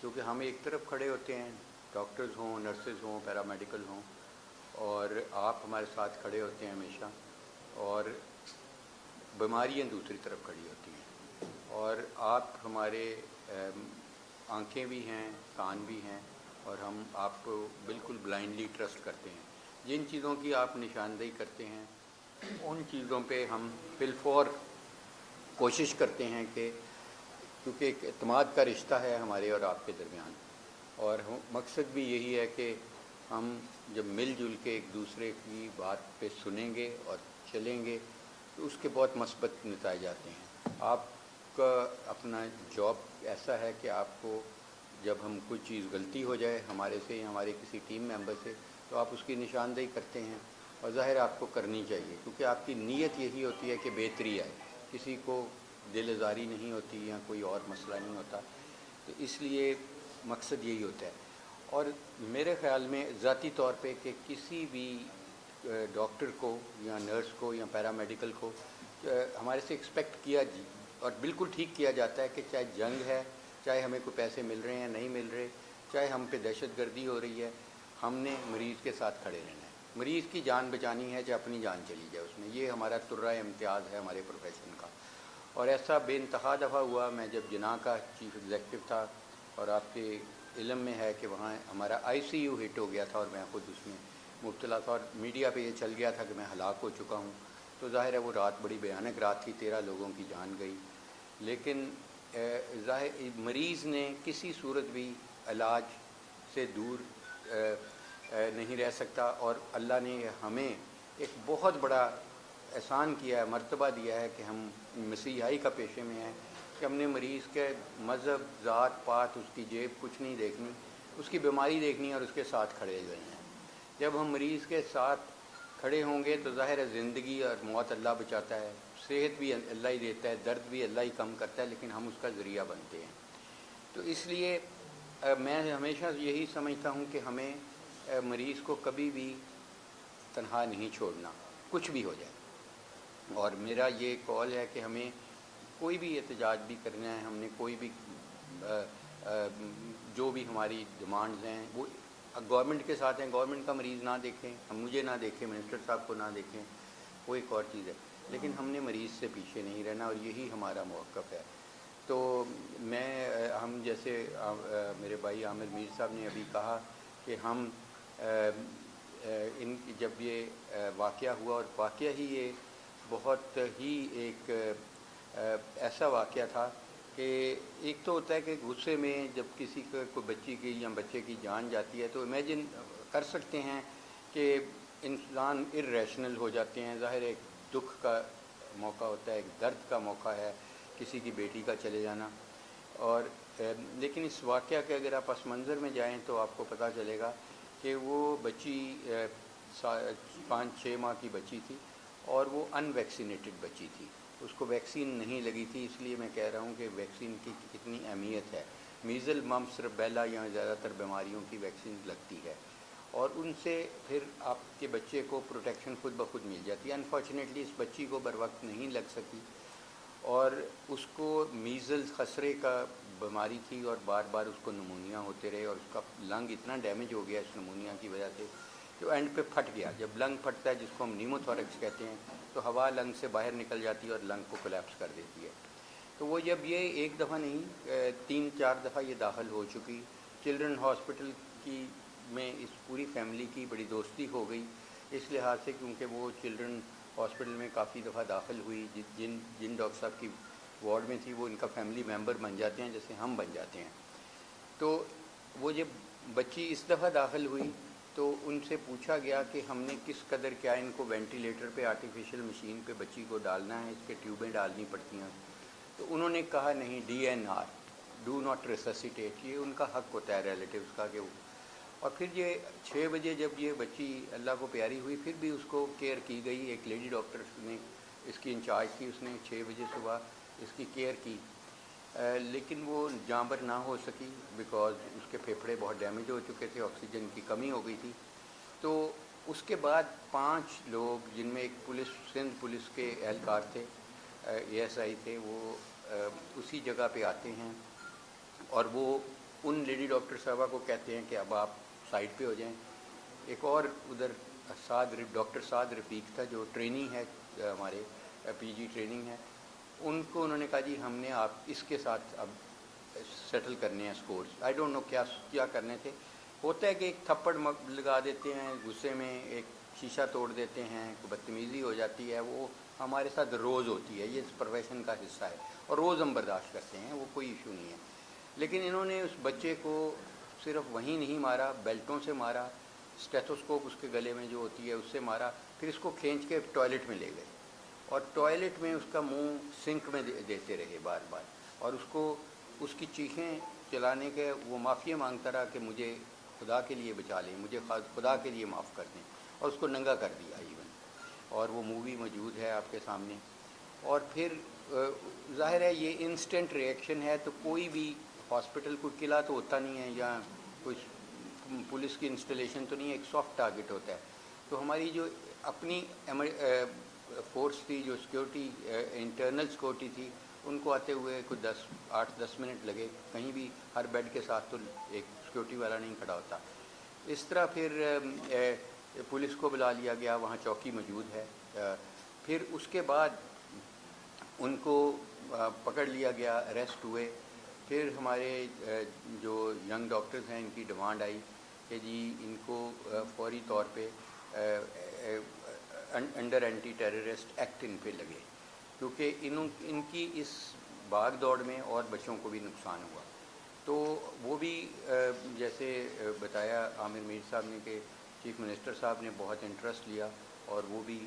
کیونکہ ہم ایک طرف کھڑے ہوتے ہیں, ڈاکٹرز ہوں, نرسز ہوں, پیرامیڈیکل ہوں, اور آپ ہمارے ساتھ کھڑے ہوتے ہیں ہمیشہ, اور بیماریاں دوسری طرف کھڑی ہوتی ہیں, اور آپ ہمارے آنکھیں بھی ہیں, کان بھی ہیں, اور ہم آپ کو بالکل بلائنڈلی ٹرسٹ کرتے ہیں. جن چیزوں کی آپ نشاندہی کرتے ہیں ان چیزوں پہ ہم بالفور کوشش کرتے ہیں کہ, کیونکہ ایک اعتماد کا رشتہ ہے ہمارے اور آپ کے درمیان, اور مقصد بھی یہی ہے کہ ہم جب مل جل کے ایک دوسرے کی بات پہ سنیں گے اور چلیں گے تو اس کے بہت مثبت نتائج آتے ہیں. آپ کا اپنا جاب ایسا ہے کہ آپ کو جب ہم کوئی چیز غلطی ہو جائے ہمارے سے یا ہمارے کسی ٹیم ممبر سے تو آپ اس کی نشاندہی کرتے ہیں, اور ظاہر آپ کو کرنی چاہیے, کیونکہ آپ کی نیت یہی ہوتی ہے کہ بہتری آئے, کسی کو دل آزاری نہیں ہوتی یا کوئی اور مسئلہ نہیں ہوتا. تو اس لیے مقصد یہی ہوتا ہے. اور میرے خیال میں ذاتی طور پہ کہ کسی بھی ڈاکٹر کو یا نرس کو یا پیرامیڈیکل کو ہمارے سے ایکسپیکٹ کیا اور بالکل ٹھیک کیا جاتا ہے کہ چاہے جنگ ہے, چاہے ہمیں کوئی پیسے مل رہے ہیں نہیں مل رہے, چاہے ہم پہ دہشت گردی ہو رہی ہے, ہم نے مریض کے ساتھ کھڑے رہنا ہے. مریض کی جان بچانی ہے چاہے اپنی جان چلی جائے اس میں, یہ ہمارا ترہ امتیاز ہے ہمارے پروفیشن کا. اور ایسا بے انتہا دفعہ ہوا, میں جب جناح کا چیف ایگزیکٹو تھا, اور آپ کے علم میں ہے کہ وہاں ہمارا آئی سی یو ہٹ ہو گیا تھا اور میں خود اس میں مبتلا تھا, اور میڈیا پہ یہ چل گیا تھا کہ میں ہلاک ہو چکا ہوں. تو ظاہر ہے وہ رات بڑی بھیانک رات تھی, 13 لوگوں کی جان گئی. لیکن ظاہر مریض نے کسی صورت بھی علاج سے دور نہیں رہ سکتا, اور اللہ نے ہمیں ایک بہت بڑا احسان کیا ہے, مرتبہ دیا ہے کہ ہم مسیحائی کا پیشے میں ہیں, کہ ہم نے مریض کے مذہب, ذات پات, اس کی جیب کچھ نہیں دیکھنی, اس کی بیماری دیکھنی ہے اور اس کے ساتھ کھڑے ہوئے ہیں. جب ہم مریض کے ساتھ کھڑے ہوں گے تو ظاہر ہے زندگی اور موت اللہ بچاتا ہے, صحت بھی اللہ ہی دیتا ہے, درد بھی اللہ ہی کم کرتا ہے, لیکن ہم اس کا ذریعہ بنتے ہیں. تو اس لیے میں ہمیشہ یہی سمجھتا ہوں کہ ہمیں مریض کو کبھی بھی تنہا نہیں چھوڑنا, کچھ بھی ہو جائے. اور میرا یہ کال ہے کہ ہمیں کوئی بھی احتجاج بھی کرنا ہے, ہم نے کوئی بھی جو بھی ہماری ڈیمانڈز ہیں وہ گورنمنٹ کے ساتھ ہیں، گورنمنٹ کا مریض نہ دیکھیں، ہم مجھے نہ دیکھیں، منسٹر صاحب کو نہ دیکھیں، وہ ایک اور چیز ہے، لیکن ہم نے مریض سے پیچھے نہیں رہنا، اور یہی ہمارا موقف ہے۔ تو ہم جیسے میرے بھائی عامر میر صاحب نے ابھی کہا کہ ہم ان جب یہ واقعہ ہوا، اور واقعہ ہی یہ بہت ہی ایک ایسا واقعہ تھا کہ ایک تو ہوتا ہے کہ غصے میں جب کسی کو کوئی بچی کی یا بچے کی جان جاتی ہے تو امیجن کر سکتے ہیں کہ انسان ارریشنل ہو جاتے ہیں۔ ظاہر ایک دکھ کا موقع ہوتا ہے، ایک درد کا موقع ہے کسی کی بیٹی کا چلے جانا، اور لیکن اس واقعہ کے اگر آپ پس منظر میں جائیں تو آپ کو پتہ چلے گا کہ وہ بچی 5-6 ماہ کی بچی تھی، اور وہ ان ویکسینیٹڈ بچی تھی، اس کو ویکسین نہیں لگی تھی۔ اس لیے میں کہہ رہا ہوں کہ ویکسین کی کتنی اہمیت ہے۔ میزل، ممپس، ربیلا یا زیادہ تر بیماریوں کی ویکسین لگتی ہے، اور ان سے پھر آپ کے بچے کو پروٹیکشن خود بخود مل جاتی ہے۔ انفارچونیٹلی اس بچی کو بر وقت نہیں لگ سکی، اور اس کو میزلز خسرے کا بیماری تھی، اور بار بار اس کو نمونیا ہوتے رہے، اور اس کا لنگ اتنا ڈیمیج ہو گیا اس نمونیا کی وجہ سے کہ اینڈ پہ پھٹ گیا۔ جب لنگ پھٹتا ہے، جس کو ہم نیموتھوریکس کہتے ہیں، تو ہوا لنگ سے باہر نکل جاتی ہے اور لنگ کو کولیپس کر دیتی ہے۔ تو وہ جب یہ ایک دفعہ نہیں 3-4 دفعہ یہ داخل ہو چکی، چلڈرن ہاسپٹل کی میں اس پوری فیملی کی بڑی دوستی ہو گئی، اس لحاظ سے کیونکہ وہ چلڈرن ہاسپٹل میں کافی دفعہ داخل ہوئی، جن ڈاکٹر صاحب کی وارڈ میں تھی وہ ان کا فیملی ممبر بن جاتے ہیں جیسے ہم بن جاتے ہیں۔ تو وہ جب بچی اس دفعہ داخل ہوئی تو ان سے پوچھا گیا کہ ہم نے کس قدر کیا ان کو وینٹیلیٹر پہ آرٹیفیشیل مشین پہ بچی کو ڈالنا ہے، اس کے ٹیوبیں ڈالنی پڑتی ہیں، تو انہوں نے کہا نہیں، DNR، ڈو ناٹ ریسسیٹیٹ، یہ ان کا حق ہوتا ہے ریلیٹیوز کا کہ وہ۔ اور پھر یہ 6 بجے جب یہ بچی اللہ کو پیاری ہوئی، پھر بھی اس کو کیئر کی گئی، ایک لیڈی ڈاکٹر نے اس کی انچارج تھی، اس نے 6 بجے صبح اس کی کیئر کی، لیکن وہ جانبر نہ ہو سکی بیکاز اس کے پھیپھڑے بہت ڈیمیج ہو چکے تھے، آکسیجن کی کمی ہو گئی تھی۔ تو اس کے بعد 5 لوگ، جن میں ایک سندھ پولیس کے اہلکار تھے، ASI تھے، وہ اسی جگہ پہ آتے ہیں، اور وہ ان لیڈی ڈاکٹر صاحبہ کو کہتے ہیں کہ اب آپ سائڈ پہ ہو جائیں۔ ایک اور ادھر ڈاکٹر سعد رفیق تھا جو ٹریننگ ہے، ہمارے PG ٹریننگ ہے، ان کو انہوں نے کہا جی ہم نے آپ اس کے ساتھ اب سیٹل کرنے ہیں سکورز، آئی ڈونٹ نو کیا کرنے تھے۔ ہوتا ہے کہ ایک تھپڑ لگا دیتے ہیں غصے میں، ایک شیشہ توڑ دیتے ہیں، کوئی بدتمیزی ہو جاتی ہے، وہ ہمارے ساتھ روز ہوتی ہے، یہ اس پروفیشن کا حصہ ہے، اور روز ہم برداشت کرتے ہیں، وہ کوئی ایشو نہیں ہے۔ لیکن انہوں نے اس بچے کو صرف وہیں نہیں مارا، بیلٹوں سے مارا، اسٹیتھوسکوپ اس کے گلے میں جو ہوتی ہے اس سے مارا، پھر اس کو کھینچ کے ٹوائلٹ میں لے گئے، اور ٹوائلٹ میں اس کا منہ سنک میں دیتے رہے بار بار، اور اس کی چیخیں چلانے کے وہ معافی مانگتا رہا کہ مجھے خدا کے لیے بچا لیں، مجھے خدا کے لیے معاف کر دیں، اور اس کو ننگا کر دیا ایون، اور وہ مووی موجود ہے آپ کے سامنے۔ اور پھر ظاہر ہے یہ انسٹنٹ ری ایکشن ہے، تو کوئی بھی ہاسپٹل کوئی قلعہ تو ہوتا نہیں ہے، یا کوئی پولیس کی انسٹالیشن تو نہیں ہے، ایک سافٹ ٹارگٹ ہوتا ہے۔ تو ہماری جو اپنی فورس تھی، جو سیکورٹی انٹرنل سیکورٹی تھی، ان کو آتے ہوئے کچھ 8-10 منٹ لگے، کہیں بھی ہر بیڈ کے ساتھ تو ایک سیکورٹی والا نہیں کھڑا ہوتا۔ اس طرح پھر پولیس کو بلا لیا گیا، وہاں چوکی موجود ہے، پھر اس کے بعد ان کو پکڑ لیا گیا، اریسٹ ہوئے۔ پھر ہمارے جو ینگ ڈاکٹرز ہیں، ان کی ڈیمانڈ آئی کہ جی ان کو فوری طور پہ انڈر اینٹی ٹیررسٹ ایکٹ ان پہ لگے، کیونکہ ان کی اس بھاگ دوڑ میں اور بچوں کو بھی نقصان ہوا۔ تو وہ بھی جیسے بتایا عامر میر صاحب نے کہ چیف منسٹر صاحب نے بہت انٹرسٹ لیا، اور وہ بھی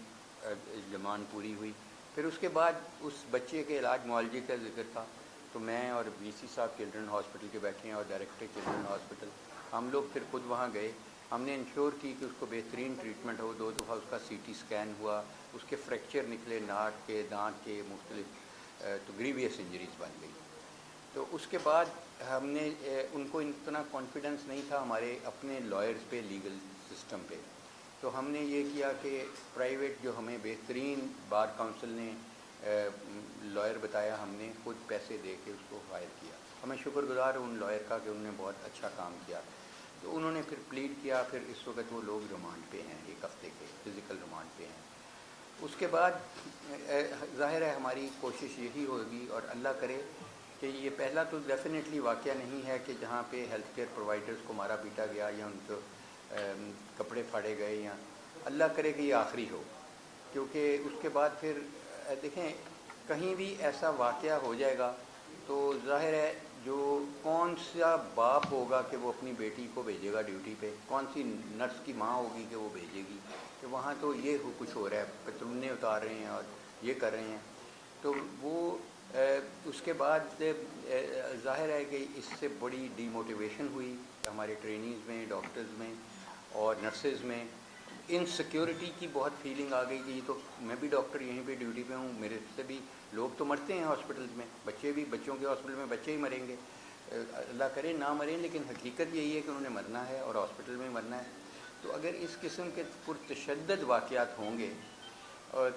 ڈیمانڈ پوری ہوئی۔ پھر اس کے بعد اس بچے کے علاج معالجے کا ذکر تھا، تو میں اور VC صاحب چلڈرن ہاسپٹل کے بیٹھے ہیں، اور ڈائریکٹر چلڈرن ہاسپٹل، ہم لوگ پھر خود وہاں گئے، ہم نے انشور کی کہ اس کو بہترین ٹریٹمنٹ ہو۔ 2 دفعہ اس کا CT اسکین ہوا، اس کے فریکچر نکلے، ناک کے، دانت کے مختلف، تو گریویس انجریز بن گئی۔ تو اس کے بعد ہم نے ان کو اتنا کانفیڈنس نہیں تھا ہمارے اپنے لائرز پہ، لیگل سسٹم پہ، تو ہم نے یہ کیا کہ پرائیویٹ جو ہمیں بہترین بار کونسل نے لائر بتایا، ہم نے خود پیسے دے کے اس کو ہائر کیا۔ ہمیں شکر گزار ہوں ان لائر کا کہ انہوں نے بہت اچھا کام کیا۔ تو انہوں نے پھر پلیڈ کیا. پھر اس وقت وہ لوگ ریمانڈ پہ ہیں, 1 ہفتے کے فزیکل ریمانڈ پہ ہیں. اس کے بعد ظاہر ہے ہماری کوشش یہی ہوگی, اور اللہ کرے کہ یہ پہلا تو ڈیفینیٹلی واقعہ نہیں ہے کہ جہاں پہ ہیلتھ کیئر پرووائڈرز کو مارا پیٹا گیا یا ان کو کپڑے پھاڑے گئے, یا اللہ کرے کہ یہ آخری ہو. کیونکہ اس کے بعد پھر دیکھیں کہیں بھی ایسا واقعہ ہو جائے گا تو ظاہر ہے جو کون سا باپ ہوگا کہ وہ اپنی بیٹی کو بھیجے گا ڈیوٹی پہ, کون سی نرس کی ماں ہوگی کہ وہ بھیجے گی کہ وہاں تو یہ کچھ ہو رہا ہے, پتلونے اتار رہے ہیں اور یہ کر رہے ہیں. تو وہ اس کے بعد ظاہر ہے کہ اس سے بڑی ڈی موٹیویشن ہوئی ہمارے ٹرینیز میں, ڈاکٹرز میں اور نرسز میں. انسیکیورٹی کی بہت فیلنگ آ گئی کہ یہ تو میں بھی ڈاکٹر یہیں پہ ڈیوٹی پہ ہوں, میرے سے بھی لوگ تو مرتے ہیں ہاسپٹلز میں, بچے بھی, بچوں کے ہاسپٹل میں بچے ہی مریں گے, اللہ کرے نہ مریں, لیکن حقیقت یہی ہے کہ انہوں نے مرنا ہے اور ہاسپٹل میں مرنا ہے. تو اگر اس قسم کے پرتشدد واقعات ہوں گے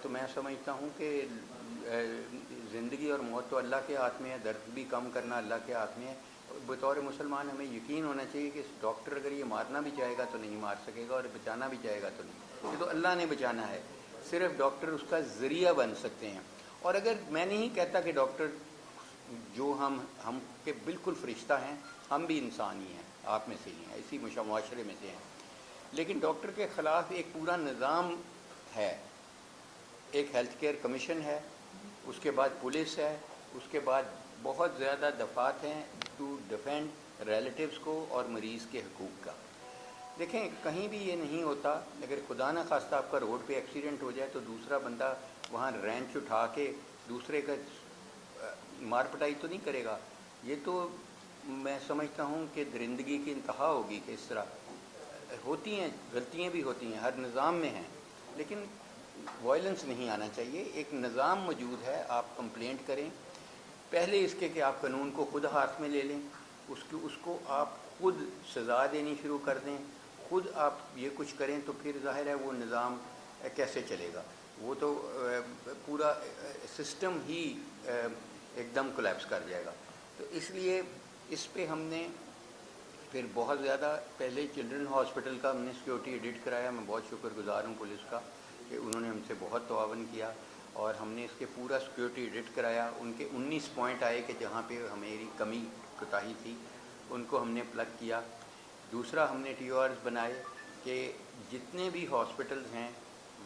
تو میں سمجھتا ہوں کہ زندگی اور موت تو اللہ کے ہاتھ میں ہے, درد بھی کم کرنا اللہ کے ہاتھ میں ہے. بطور مسلمان ہمیں یقین ہونا چاہیے کہ ڈاکٹر اگر یہ مارنا بھی چاہے گا تو نہیں مار سکے گا, اور بچانا بھی چاہے گا تو نہیں, یہ تو اللہ نے بچانا ہے, صرف ڈاکٹر اس کا ذریعہ بن سکتے ہیں. اور اگر میں نہیں کہتا کہ ڈاکٹر جو ہم کے بالکل فرشتہ ہیں, ہم بھی انسان ہی ہیں, آپ میں سے ہی ہیں, اسی معاشرے میں سے ہیں, لیکن ڈاکٹر کے خلاف ایک پورا نظام ہے. ایک ہیلتھ کیئر کمیشن ہے, اس کے بعد پولیس ہے, اس کے بعد بہت زیادہ دفعات ہیں ٹو ڈیفینڈ ریلیٹیوز کو اور مریض کے حقوق کا. دیکھیں کہیں بھی یہ نہیں ہوتا, اگر خدا نہ خواستہ آپ کا روڈ پہ ایکسیڈنٹ ہو جائے تو دوسرا بندہ وہاں رینچ اٹھا کے دوسرے کا مار پٹائی تو نہیں کرے گا. یہ تو میں سمجھتا ہوں کہ درندگی کی انتہا ہوگی کہ اس طرح ہوتی ہیں, غلطیاں بھی ہوتی ہیں, ہر نظام میں ہیں, لیکن وائلنس نہیں آنا چاہیے. ایک نظام موجود ہے, آپ کمپلینٹ کریں پہلے اس کے کہ آپ قانون کو خود ہاتھ میں لے لیں, اس کو آپ خود سزا دینی شروع کر دیں, خود آپ یہ کچھ کریں, تو پھر ظاہر ہے وہ نظام کیسے چلے گا. وہ تو پورا سسٹم ہی ایک دم کولیپس کر جائے گا. تو اس لیے اس پہ ہم نے پھر بہت زیادہ پہلے چلڈرن ہاسپٹل کا ہم نے سیکیورٹی ایڈٹ کرایا. میں بہت شکر گزار ہوں پولیس کا کہ انہوں نے ہم سے بہت تعاون کیا, اور ہم نے اس کے پورا سیکیورٹی ایڈٹ کرایا. ان کے 19 پوائنٹ آئے کہ جہاں پہ ہماری کمی کوتاہی تھی ان کو ہم نے پلگ کیا. دوسرا ہم نے ٹی او آرز بنائے کہ جتنے بھی ہاسپٹلز ہیں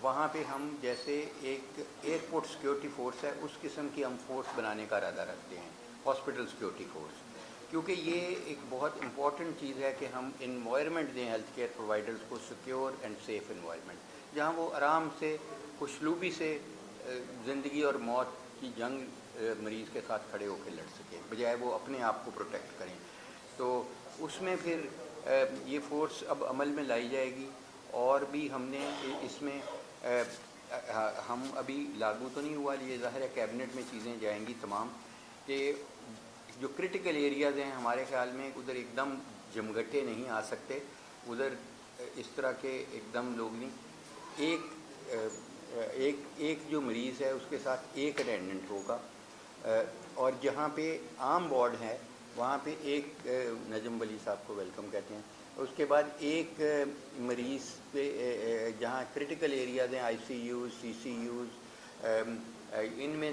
وہاں پہ ہم جیسے ایک ایئرپورٹ سیکیورٹی فورس ہے اس قسم کی ہم فورس بنانے کا ارادہ رکھتے ہیں, ہاسپٹل سیکیورٹی فورس. کیونکہ یہ ایک بہت امپورٹنٹ چیز ہے کہ ہم انوائرمنٹ دیں ہیلتھ کیئر پرووائڈرز کو, سیکیور اینڈ سیف انوائرمنٹ, جہاں وہ آرام سے خوشلوبی سے زندگی اور موت کی جنگ مریض کے ساتھ کھڑے ہو کے لڑ سکیں, بجائے وہ اپنے آپ کو پروٹیکٹ کریں. تو اس میں پھر یہ فورس اب عمل میں لائی جائے گی. اور بھی ہم نے اس میں ہم ابھی لاگو تو نہیں ہوا, یہ ظاہر ہے کیبنٹ میں چیزیں جائیں گی تمام, کہ جو کرٹیکل ایریاز ہیں ہمارے خیال میں ادھر ایک دم جمگٹے نہیں آ سکتے, ادھر اس طرح کے ایک دم لوگ نہیں, ایک جو مریض ہے اس کے ساتھ ایک اٹینڈنٹ ہوگا, اور جہاں پہ عام وارڈ ہے وہاں پہ ایک, نجم ولی صاحب کو ویلکم کہتے ہیں, اس کے بعد ایک مریض پہ جہاں کرٹیکل ایریاز ہیں آئی سی یوز, سی سی یوز, ان میں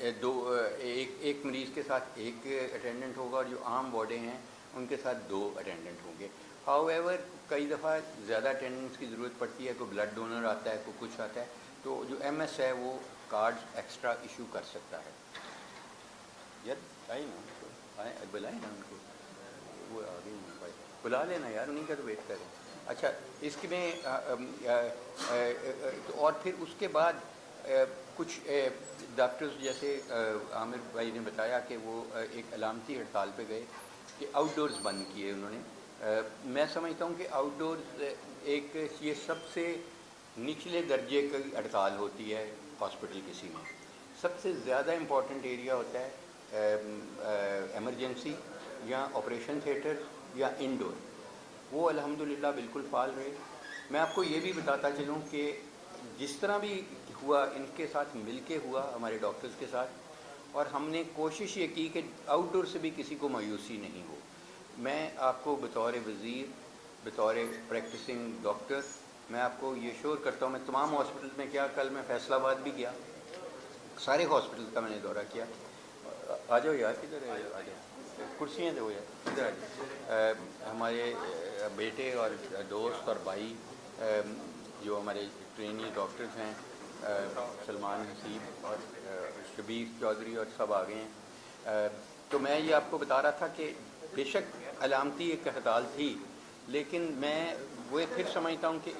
ایک مریض کے ساتھ ایک اٹینڈنٹ ہوگا, اور جو عام وارڈیں ہیں ان کے ساتھ 2 اٹینڈنٹ ہوں گے. ہاؤ ایور کئی دفعہ زیادہ اٹینڈنس کی ضرورت پڑتی ہے, کوئی بلڈ ڈونر آتا ہے, کوئی کچھ آتا ہے, تو جو ایم ایس ہے وہ کارڈ ایکسٹرا ایشو کر سکتا ہے. یار آئے نا, بلائیں نا ان کو, وہ آ گئی ہیں, بلا لینا یار, انہیں کا تو ویٹ کریں. اچھا اس میں اور پھر اس کے بعد کچھ ڈاکٹرز جیسے عامر بھائی نے بتایا کہ وہ ایک علامتی ہڑتال پہ گئے کہ آؤٹ ڈورز بند کیے انہوں نے. میں سمجھتا ہوں کہ آؤٹ ڈورز ایک یہ سب سے نچلے درجے کی ہڑتال ہوتی ہے ہاسپٹل کسی میں. سب سے زیادہ امپورٹنٹ ایریا ہوتا ہے ایمرجنسی یا آپریشن تھیٹر یا انڈور, وہ الحمدللہ بالکل فعال رہے. میں آپ کو یہ بھی بتاتا چلوں کہ جس طرح بھی ہوا ان کے ساتھ مل کے ہوا ہمارے ڈاکٹرز کے ساتھ, اور ہم نے کوشش یہ کی کہ آؤٹ ڈور سے بھی کسی کو مایوسی نہیں ہو. میں آپ کو بطور وزیر بطور پریکٹسنگ ڈاکٹر میں آپ کو یہ شور کرتا ہوں، میں تمام ہاسپٹل میں کیا، کل میں فیصل آباد بھی گیا، سارے ہاسپٹل کا میں نے دورہ کیا. آ جاؤ یار، کدھر ہے، آ جاؤ، کرسیاں دو یار، ادھر آ جاؤ. ہمارے بیٹے اور دوست اور بھائی جو ہمارے ٹرینی ڈاکٹرز ہیں، سلمان حسیب اور شبیر چودھری اور سب آ گئے ہیں. تو میں یہ آپ کو بتا رہا تھا کہ بے شک علامتی ایک ہڑتال تھی، لیکن میں وہ پھر سمجھتا ہوں کہ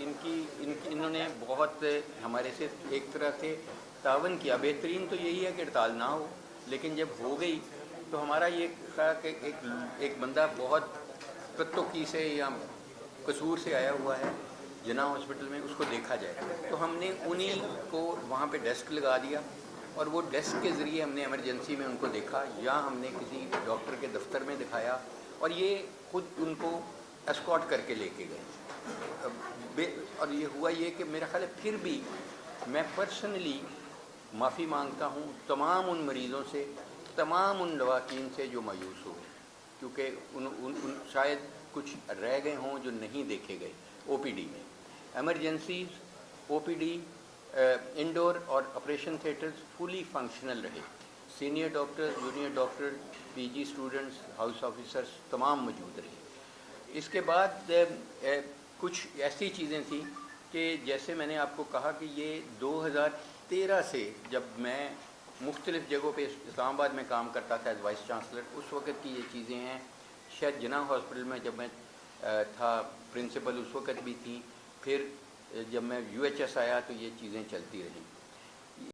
انہوں نے بہت ہمارے سے ایک طرح سے تعاون کیا. بہترین تو یہی ہے کہ ہڑتال نہ ہو، لیکن جب ہو گئی تو ہمارا یہ تھا کہ ایک بندہ بہت کتوکی سے یا قصور سے آیا ہوا ہے جناح ہاسپٹل میں، اس کو دیکھا جائے. تو ہم نے انہی کو وہاں پہ ڈیسک لگا دیا، اور وہ ڈیسک کے ذریعے ہم نے ایمرجنسی میں ان کو دیکھا، یا ہم نے کسی ڈاکٹر کے دفتر میں دکھایا، اور یہ خود ان کو اسکارٹ کر کے لے کے گئے. اور یہ ہوا یہ کہ میرا خیال ہے پھر بھی میں پرسنلی معافی مانگتا ہوں تمام ان مریضوں سے، تمام ان لواحقین سے جو مایوس ہوئے، کیونکہ ان شاید کچھ رہ گئے ہوں جو نہیں دیکھے گئے. او پی ڈی میں ایمرجنسیز، او پی ڈی، انڈور اور آپریشن تھیٹرز فلی فنکشنل رہے. سینئر ڈاکٹر، جونیئر ڈاکٹر، پی جی اسٹوڈنٹس، ہاؤس آفیسرس تمام موجود رہے. اس کے بعد کچھ ایسی چیزیں تھیں کہ جیسے میں نے آپ کو کہا کہ یہ 2013 سے جب میں مختلف جگہوں پہ اسلام آباد میں کام کرتا تھا ایز وائس چانسلر، اس وقت کی یہ چیزیں ہیں. شاید جناح ہاسپٹل میں جب میں تھا پرنسپل اس وقت بھی تھیں، پھر جب میں یو ایچ ایس آیا تو یہ چیزیں چلتی رہیں.